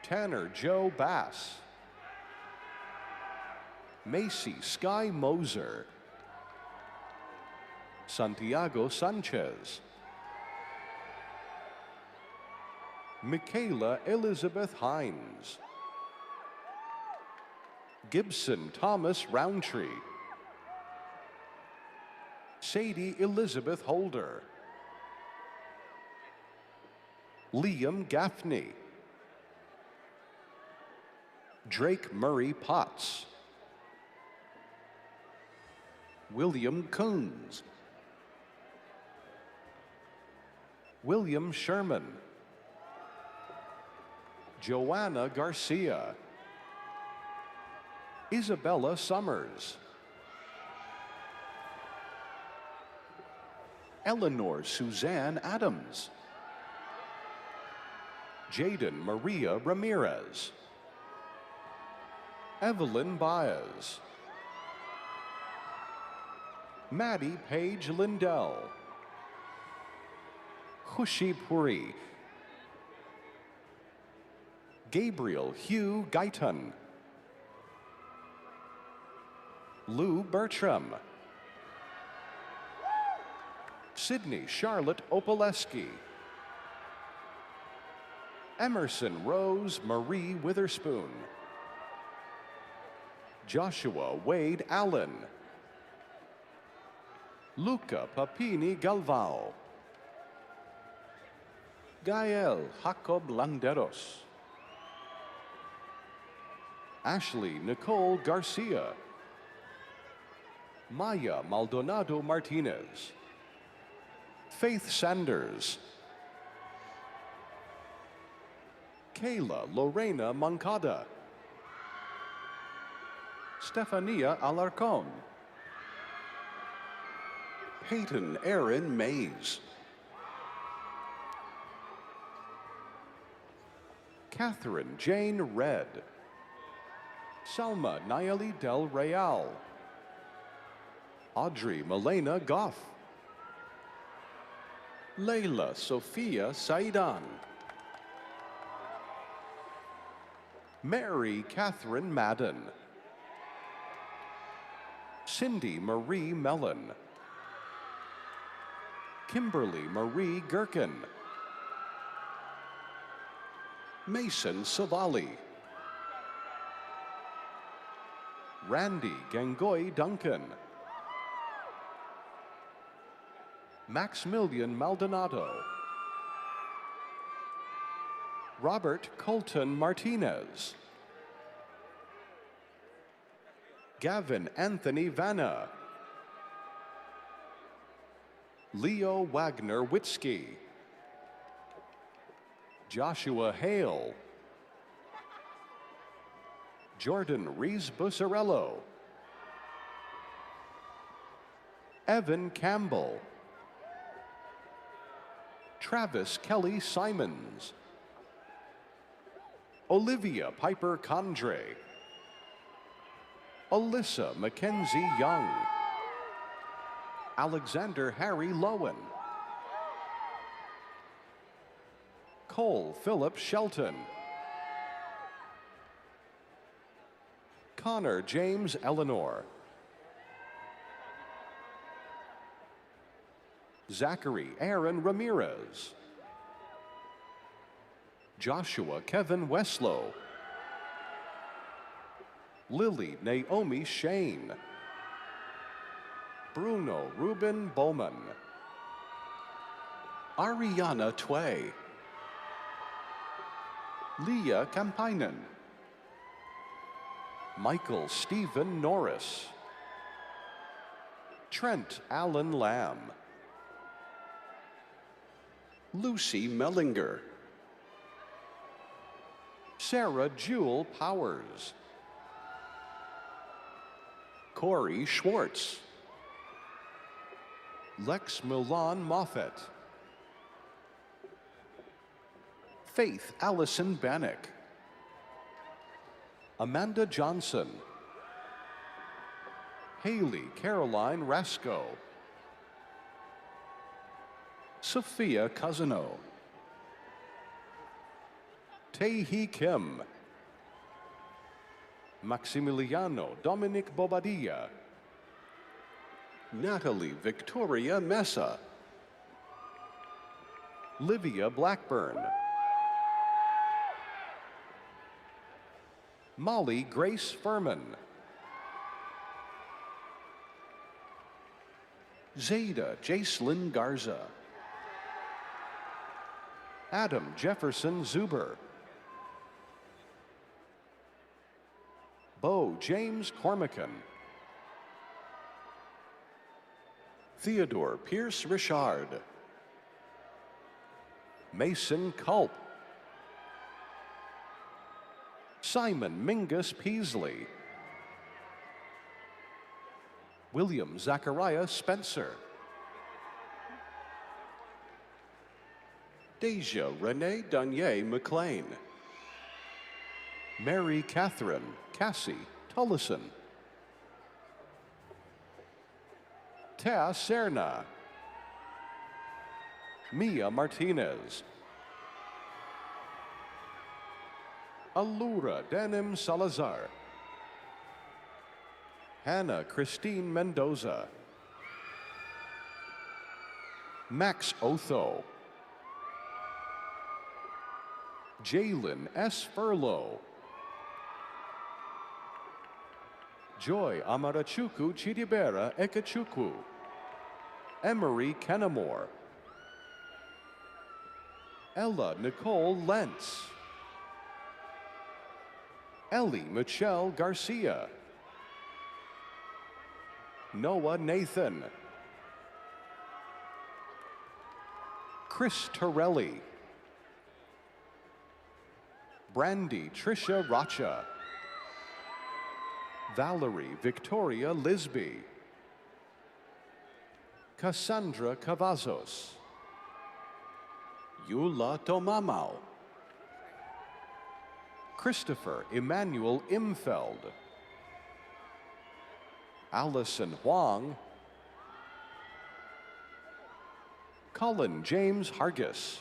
Tanner Joe Bass, Macy Sky Moser, Santiago Sanchez, Michaela Elizabeth Hines, Gibson Thomas Roundtree, Sadie Elizabeth Holder, Liam Gaffney, Drake Murray Potts, William Coons, William Sherman, Joanna Garcia, Isabella Summers, Eleanor Suzanne Adams, Jaden Maria Ramirez, Evelyn Baez, Maddie Page Lindell, Khushi Puri, Gabriel Hugh Guyton, Lou Bertram, Sydney Charlotte Opaleski, Emerson Rose Marie Witherspoon, Joshua Wade Allen, Luca Papini Galvao, Gael Jacob Landeros, Ashley Nicole Garcia, Maya Maldonado Martinez, Faith Sanders, Kayla Lorena Moncada, Stefania Alarcon, Peyton Aaron Mays, Catherine Jane Red, Salma Nayeli Del Real, Audrey Milena Goff, Layla Sophia Saidan, Mary Catherine Madden, Cindy Marie Mellon, Kimberly Marie Gherkin, Mason Savali, Randy Gangoy Duncan, Maximilian Maldonado, Robert Colton Martinez, Gavin Anthony Vanna, Leo Wagner Witzke, Joshua Hale, Jordan Rees Busarello, Evan Campbell, Travis Kelly Simons, Olivia Piper Condre, Alyssa Mackenzie Young, Alexander Harry Lowen, Cole Philip Shelton, Connor James Eleanor, Zachary Aaron Ramirez, Joshua Kevin Weslow, Lily Naomi Shane, Bruno Ruben Bowman, Ariana Tway, Leah Kampainen, Michael Stephen Norris, Trent Allen Lamb, Lucy Mellinger, Sarah Jewel Powers, Corey Schwartz, Lex Milan Moffett, Faith Allison Bannock, Amanda Johnson, Haley Caroline Rasco, Sophia Cousino, Tae-hee Kim, Maximiliano Dominic Bobadilla, Natalie Victoria Mesa, Livia Blackburn, Molly Grace Furman, Zada Jacelyn Garza, Adam Jefferson Zuber, Bo James Cormican, Theodore Pierce Richard, Mason Culp, Simon Mingus Peasley, William Zachariah Spencer, Deja Renee Danier McLean, Mary Catherine Cassie Tullison, Tea Serna, Mia Martinez, Allura Denim Salazar, Hannah Christine Mendoza, Max Otho, Jalen S. Furlow, Joy Amarachuku Chidibera Ekachukwu, Emery Kenamore, Ella Nicole Lentz, Ellie Michelle Garcia, Noah Nathan, Chris Torelli, Brandy Tricia Rocha, Valerie Victoria Lisby, Cassandra Cavazos, Yula Tomamau, Christopher Emmanuel Imfeld, Allison Huang, Colin James Hargis,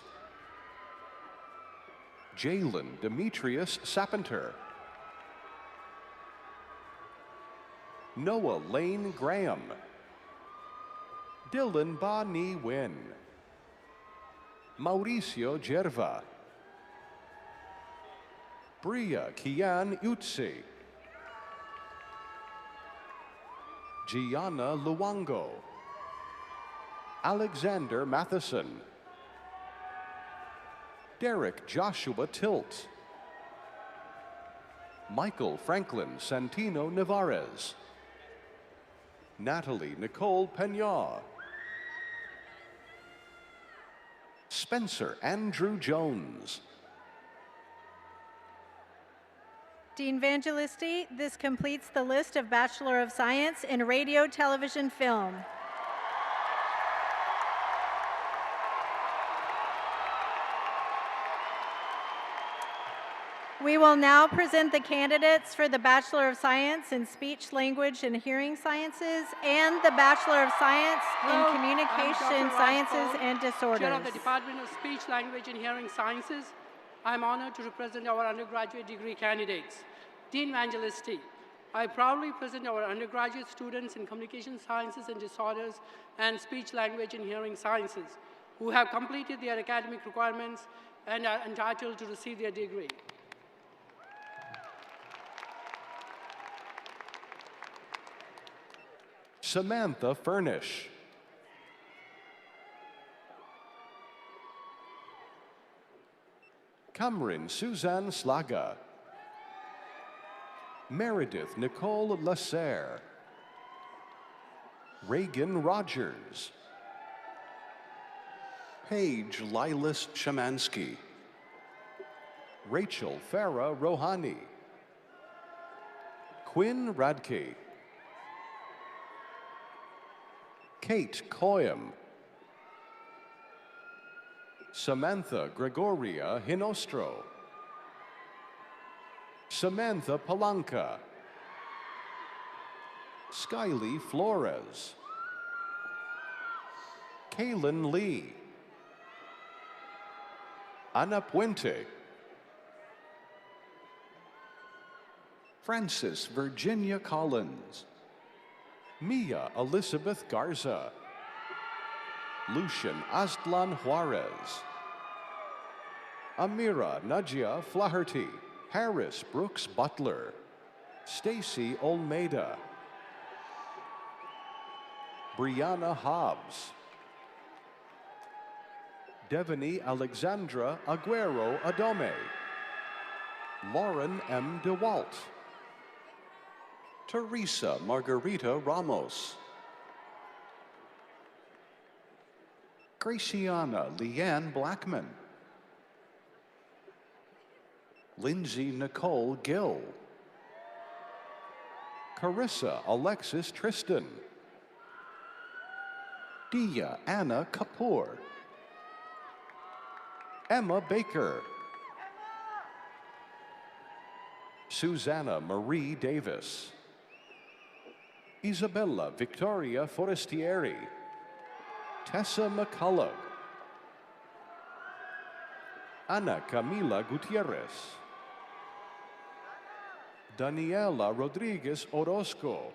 Jalen Demetrius Sapenter, Noah Lane Graham, Dylan Ba Ni Win, Mauricio Gerva, Bria Kian Utsi, Gianna Luango, Alexander Matheson, Derek Joshua Tilt, Michael Franklin Santino Navarez, Natalie Nicole Peña, Spencer Andrew Jones. Dean Evangelisti, this completes the list of Bachelor of Science in Radio, Television, Film. We will now present the candidates for the Bachelor of Science in Speech, Language, and Hearing Sciences and the Bachelor of Science in Communication Sciences and Disorders. Chair of the Department of Speech, Language, and Hearing Sciences. I'm honored to represent our undergraduate degree candidates. Dean Evangelisti, I proudly present our undergraduate students in Communication Sciences and Disorders and Speech, Language, and Hearing Sciences who have completed their academic requirements and are entitled to receive their degree. Samantha Furnish, Cameron Suzanne Slaga, Meredith Nicole Lasserre, Reagan Rogers, Paige Lilas Shamansky, Rachel Farah Rohani, Quinn Radke, Kate Coyam, Samantha Gregoria Hinostro, Samantha Palanca, Skyly Flores, Kaylin Lee, Ana Puente, Frances Virginia Collins, Mia Elizabeth Garza, Lucian Aztlan Juarez, Amira Najia Flaherty, Harris Brooks Butler, Stacy Olmeida, Brianna Hobbs, Devani Alexandra Aguero Adome, Lauren M. DeWalt, Teresa Margarita Ramos, Graciana Leanne Blackman, Lindsay Nicole Gill, Carissa Alexis Tristan, Dia Anna Kapoor, Emma Baker, Susanna Marie Davis, Isabella Victoria Forestieri, Tessa McCullough, Ana Camila Gutierrez, Daniela Rodriguez Orozco,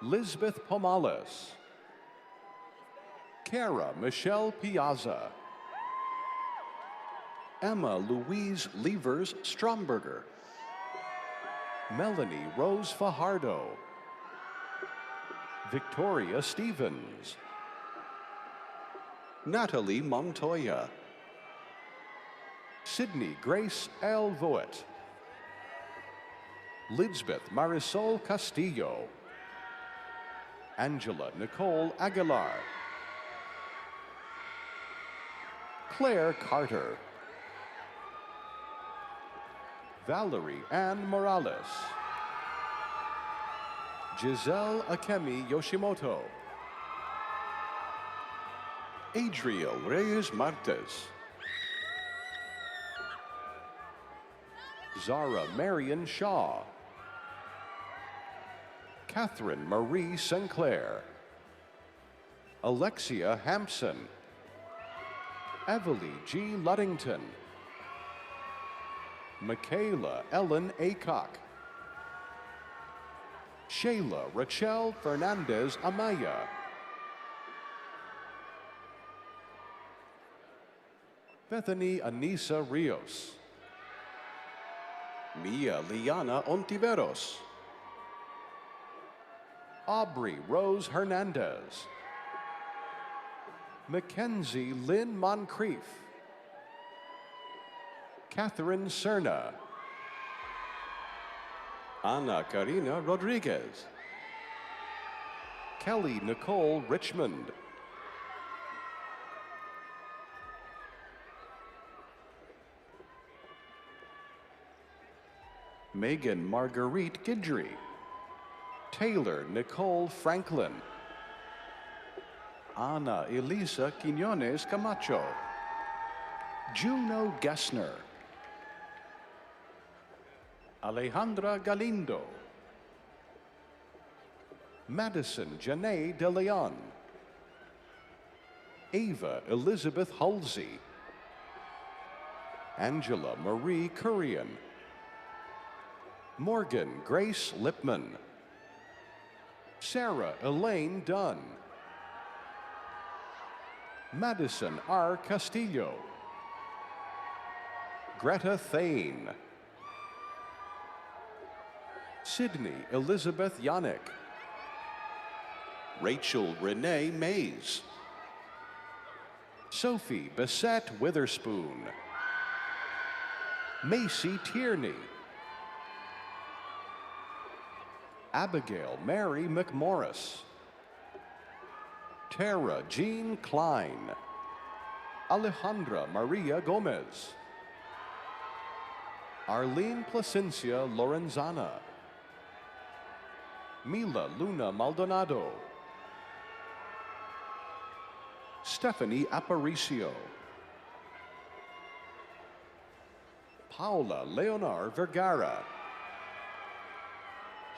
Lisbeth Pomales, Cara Michelle Piazza, Emma Louise Levers Stromberger, Melanie Rose Fajardo, Victoria Stevens, Natalie Montoya, Sydney Grace L. Voet, Lisbeth Marisol Castillo, Angela Nicole Aguilar, Claire Carter, Valerie Ann Morales, Giselle Akemi Yoshimoto, Adriel Reyes Martes, Zara Marion Shaw, Catherine Marie Sinclair, Alexia Hampson, Everly G. Luddington, Michaela Ellen Acock, Shayla Rachel Fernandez Amaya, Bethany Anisa Rios. Mia Liana Ontiveros. Aubrey Rose Hernandez. Mackenzie Lynn Moncrief. Catherine Cerna. Ana Karina Rodriguez. Kelly Nicole Richmond. Megan Marguerite Guidry. Taylor Nicole Franklin. Ana Elisa Quinones Camacho. Juno Gessner. Alejandra Galindo. Madison Janae De Leon. Ava Elizabeth Halsey. Angela Marie Kurian. Morgan Grace Lipman. Sarah Elaine Dunn. Madison R. Castillo. Greta Thane. Sydney Elizabeth Yannick. Rachel Renee Mays. Sophie Bissette Witherspoon. Macy Tierney. Abigail Mary McMorris. Tara Jean Klein. Alejandra Maria Gomez. Arlene Placencia Lorenzana. Mila Luna Maldonado. Stephanie Aparicio. Paula Leonor Vergara.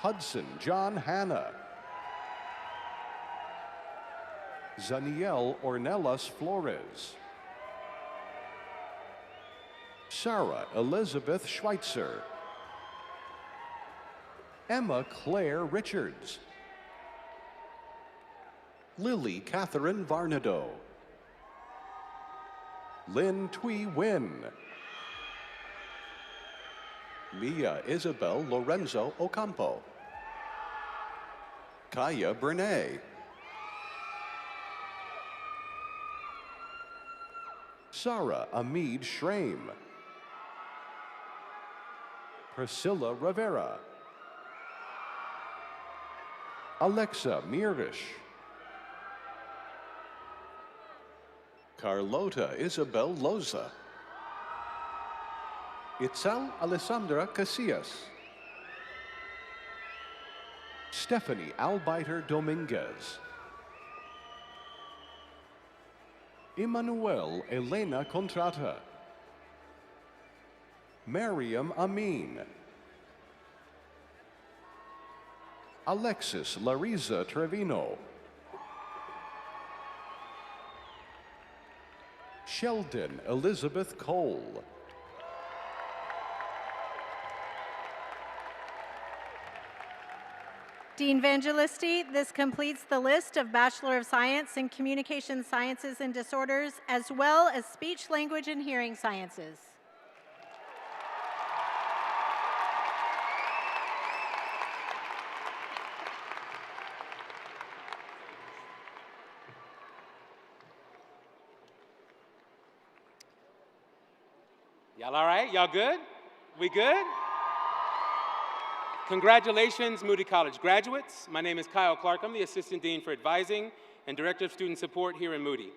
Hudson John Hanna. Zaniel Ornelas Flores. Sarah Elizabeth Schweitzer. Emma Claire Richards. Lily Catherine Varnado. Lynn Twee Wynn. Mia Isabel Lorenzo Ocampo. Kaya Bernay. Sarah Amid Schraim. Priscilla Rivera. Alexa Mirish. Carlota Isabel Loza. Itzal Alessandra Casillas. Stephanie Albiter Dominguez. Emmanuel Elena Contrata. Mariam Amin. Alexis Larisa Trevino. Sheldon Elizabeth Cole. Dean Evangelisti, this completes the list of Bachelor of Science in Communication Sciences and Disorders, as well as Speech, Language, and Hearing Sciences. Y'all all right? Y'all good? We good? Congratulations, Moody College graduates. My name is Kyle Clark. I'm the Assistant Dean for Advising and Director of Student Support here in Moody.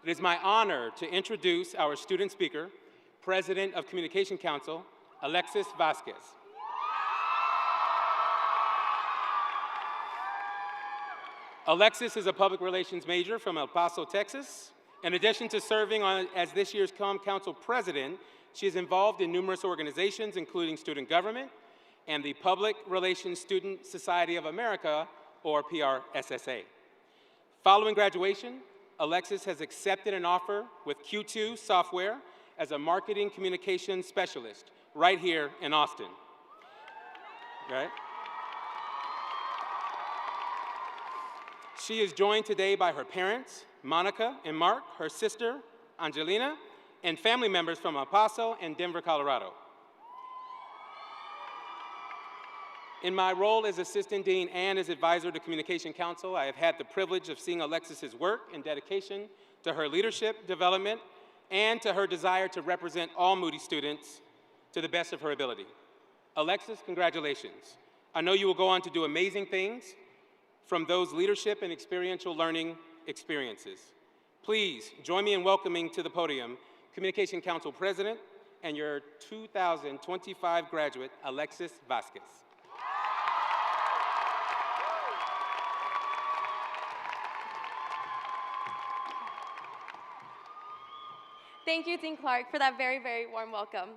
It is my honor to introduce our student speaker, President of Communication Council, Alexis Vasquez. Alexis is a public relations major from El Paso, Texas. In addition to serving as this year's Council President, she is involved in numerous organizations, including student government and the Public Relations Student Society of America, or PRSSA. Following graduation, Alexis has accepted an offer with Q2 Software as a marketing communications specialist right here in Austin. Right? She is joined today by her parents, Monica and Mark, her sister, Angelina, and family members from El Paso and Denver, Colorado. In my role as Assistant Dean and as Advisor to Communication Council, I have had the privilege of seeing Alexis's work and dedication to her leadership development and to her desire to represent all Moody students to the best of her ability. Alexis, congratulations. I know you will go on to do amazing things from those leadership and experiential learning experiences. Please join me in welcoming to the podium Communication Council President and your 2025 graduate, Alexis Vasquez. Thank you, Dean Clark, for that very, very warm welcome.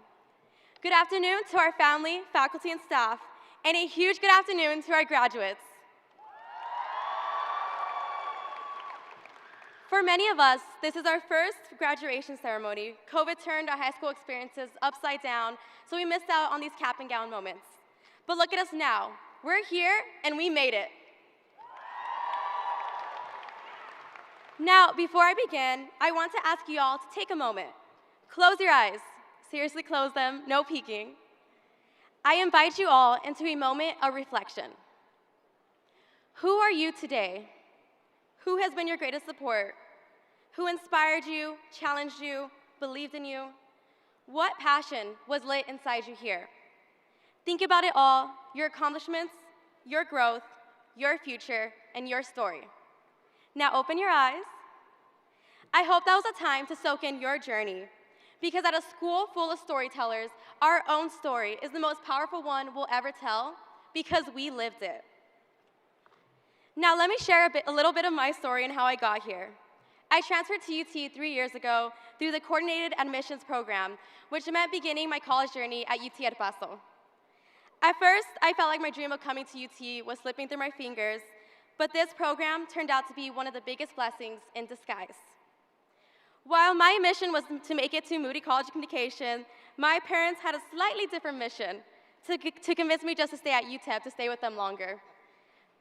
Good afternoon to our family, faculty, and staff, and a huge good afternoon to our graduates. For many of us, this is our first graduation ceremony. COVID turned our high school experiences upside down, so we missed out on these cap and gown moments. But look at us now. We're here, and we made it. Now, before I begin, I want to ask you all to take a moment. Close your eyes. Seriously, close them. No peeking. I invite you all into a moment of reflection. Who are you today? Who has been your greatest support? Who inspired you, challenged you, believed in you? What passion was lit inside you here? Think about it all, your accomplishments, your growth, your future, and your story. Now open your eyes. I hope that was a time to soak in your journey, because at a school full of storytellers, our own story is the most powerful one we'll ever tell because we lived it. Now let me share a little bit of my story and how I got here. I transferred to UT 3 years ago through the Coordinated Admissions Program, which meant beginning my college journey at UT El Paso. At first, I felt like my dream of coming to UT was slipping through my fingers, but this program turned out to be one of the biggest blessings in disguise. While my mission was to make it to Moody College Communication, my parents had a slightly different mission to convince me just to stay at UTEP, to stay with them longer.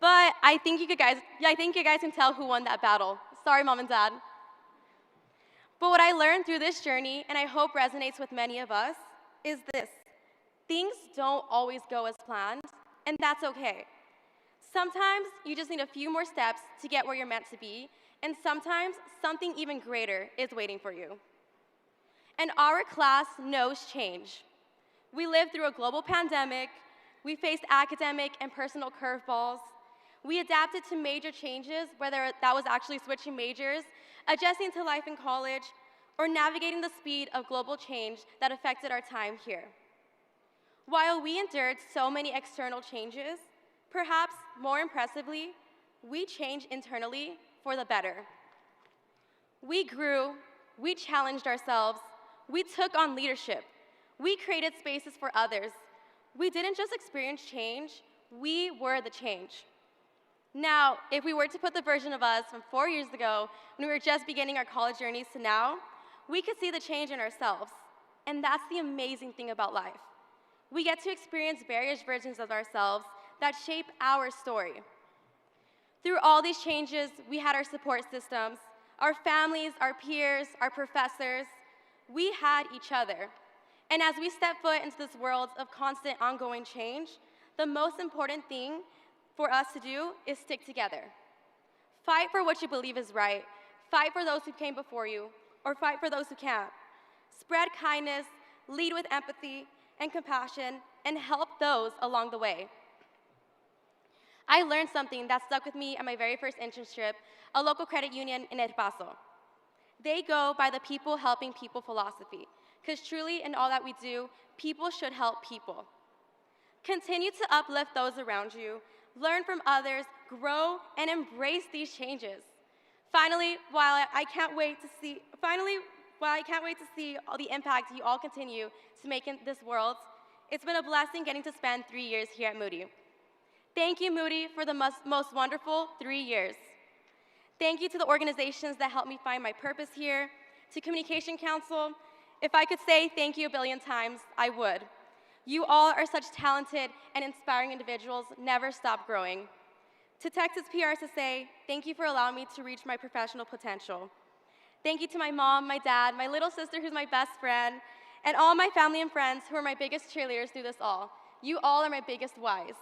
But I think you guys can tell who won that battle. Sorry, Mom and Dad. But what I learned through this journey, and I hope resonates with many of us, is this. Things don't always go as planned, and that's okay. Sometimes you just need a few more steps to get where you're meant to be, and sometimes something even greater is waiting for you. And our class knows change. We lived through a global pandemic, we faced academic and personal curveballs, we adapted to major changes, whether that was actually switching majors, adjusting to life in college, or navigating the speed of global change that affected our time here. While we endured so many external changes, perhaps more impressively, we changed internally for the better. We grew, we challenged ourselves, we took on leadership, we created spaces for others. We didn't just experience change, we were the change. Now, if we were to put the version of us from 4 years ago, when we were just beginning our college journeys to now, we could see the change in ourselves. And that's the amazing thing about life. We get to experience various versions of ourselves that shape our story. Through all these changes, we had our support systems, our families, our peers, our professors. We had each other. And as we step foot into this world of constant ongoing change, the most important thing for us to do is stick together. Fight for what you believe is right. Fight for those who came before you, or fight for those who can't. Spread kindness, lead with empathy and compassion, and help those along the way. I learned something that stuck with me at my very first internship, a local credit union in El Paso. They go by the people helping people philosophy, because truly in all that we do, people should help people. Continue to uplift those around you, learn from others, grow, and embrace these changes. Finally, while I can't wait to see all the impact you all continue to make in this world, it's been a blessing getting to spend 3 years here at Moody. Thank you, Moody, for the most wonderful 3 years. Thank you to the organizations that helped me find my purpose here, to Communication Council. If I could say thank you a billion times, I would. You all are such talented and inspiring individuals. Never stop growing. To Texas PRSSA, thank you for allowing me to reach my professional potential. Thank you to my mom, my dad, my little sister who's my best friend, and all my family and friends who are my biggest cheerleaders through this all. You all are my biggest whys.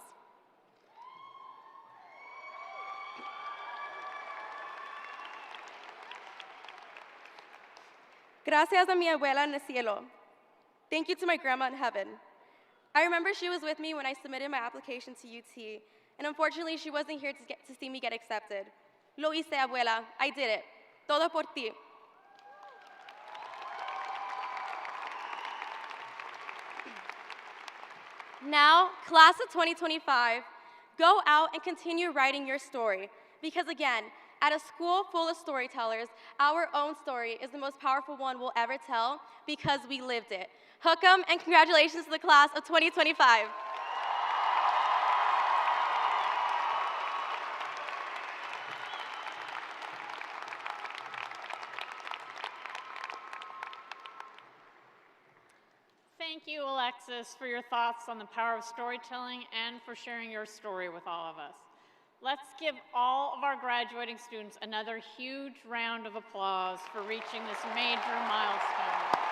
Gracias a mi abuela en el cielo. Thank you to my grandma in heaven. I remember she was with me when I submitted my application to UT, and unfortunately she wasn't here to see me get accepted. Lo hice, abuela. I did it. Todo por ti. Now, class of 2025, go out and continue writing your story. Because again, at a school full of storytellers, our own story is the most powerful one we'll ever tell because we lived it. Hook 'em, and congratulations to the class of 2025. Thank you, Alexis, for your thoughts on the power of storytelling and for sharing your story with all of us. Let's give all of our graduating students another huge round of applause for reaching this major milestone.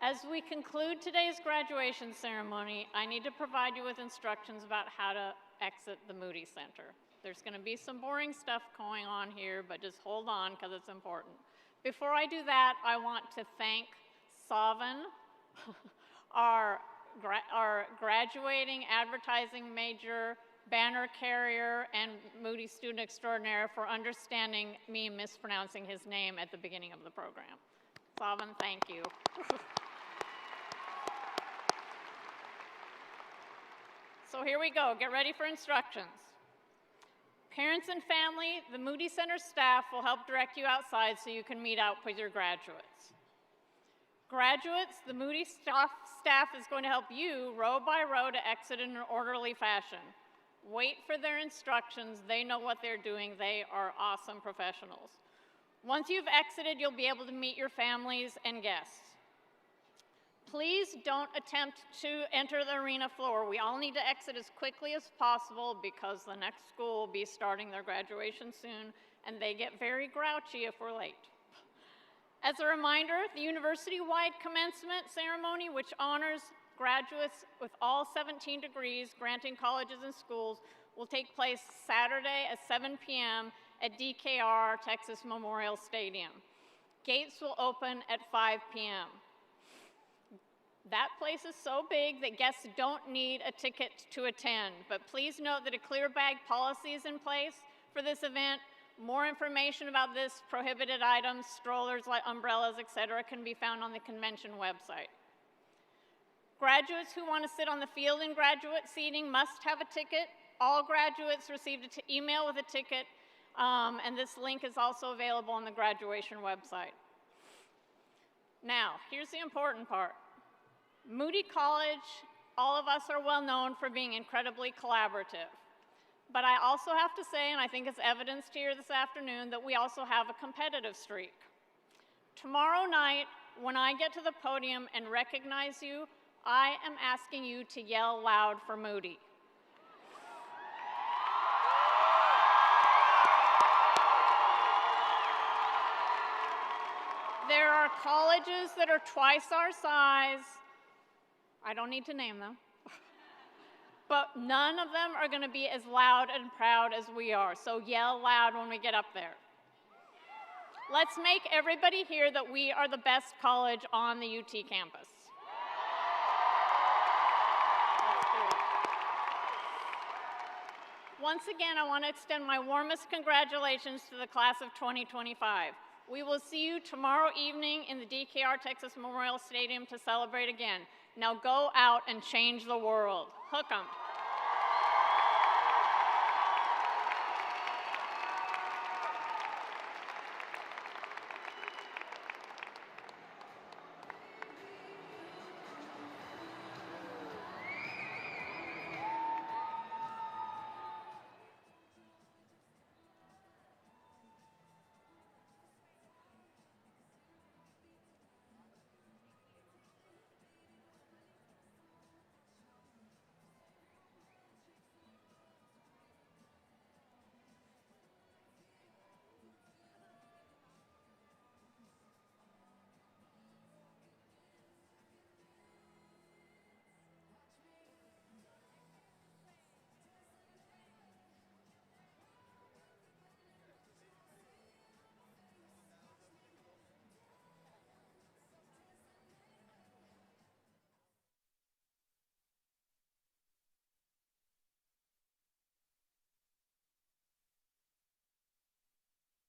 As we conclude today's graduation ceremony, I need to provide you with instructions about how to exit the Moody Center. There's going to be some boring stuff going on here, but just hold on because it's important. Before I do that, I want to thank Savin, our graduating advertising major, banner carrier, and Moody student extraordinaire for understanding me mispronouncing his name at the beginning of the program. Savin, thank you. So here we go. Get ready for instructions. Parents and family, the Moody Center staff will help direct you outside so you can meet up with your graduates. Graduates, the Moody staff is going to help you row by row to exit in an orderly fashion. Wait for their instructions. They know what they're doing. They are awesome professionals. Once you've exited, you'll be able to meet your families and guests. Please don't attempt to enter the arena floor. We all need to exit as quickly as possible because the next school will be starting their graduation soon, and they get very grouchy if we're late. As a reminder, the university-wide commencement ceremony, which honors graduates with all 17 degrees granting colleges and schools, will take place Saturday at 7 p.m. at DKR Texas Memorial Stadium. Gates will open at 5 p.m. That place is so big that guests don't need a ticket to attend, but please note that a clear bag policy is in place for this event. More information about this, prohibited items, strollers, like umbrellas, etc., can be found on the convention website. Graduates who want to sit on the field in graduate seating must have a ticket. All graduates received an email with a ticket, and this link is also available on the graduation website. Now, here's the important part. Moody College, all of us are well known for being incredibly collaborative. But I also have to say, and I think it's evidenced here this afternoon, that we also have a competitive streak. Tomorrow night, when I get to the podium and recognize you, I am asking you to yell loud for Moody. There are colleges that are twice our size. I don't need to name them. But none of them are going to be as loud and proud as we are, so yell loud when we get up there. Let's make everybody hear that we are the best college on the UT campus. Let's do it. Once again, I want to extend my warmest congratulations to the class of 2025. We will see you tomorrow evening in the DKR Texas Memorial Stadium to celebrate again. Now go out and change the world. Hook 'em.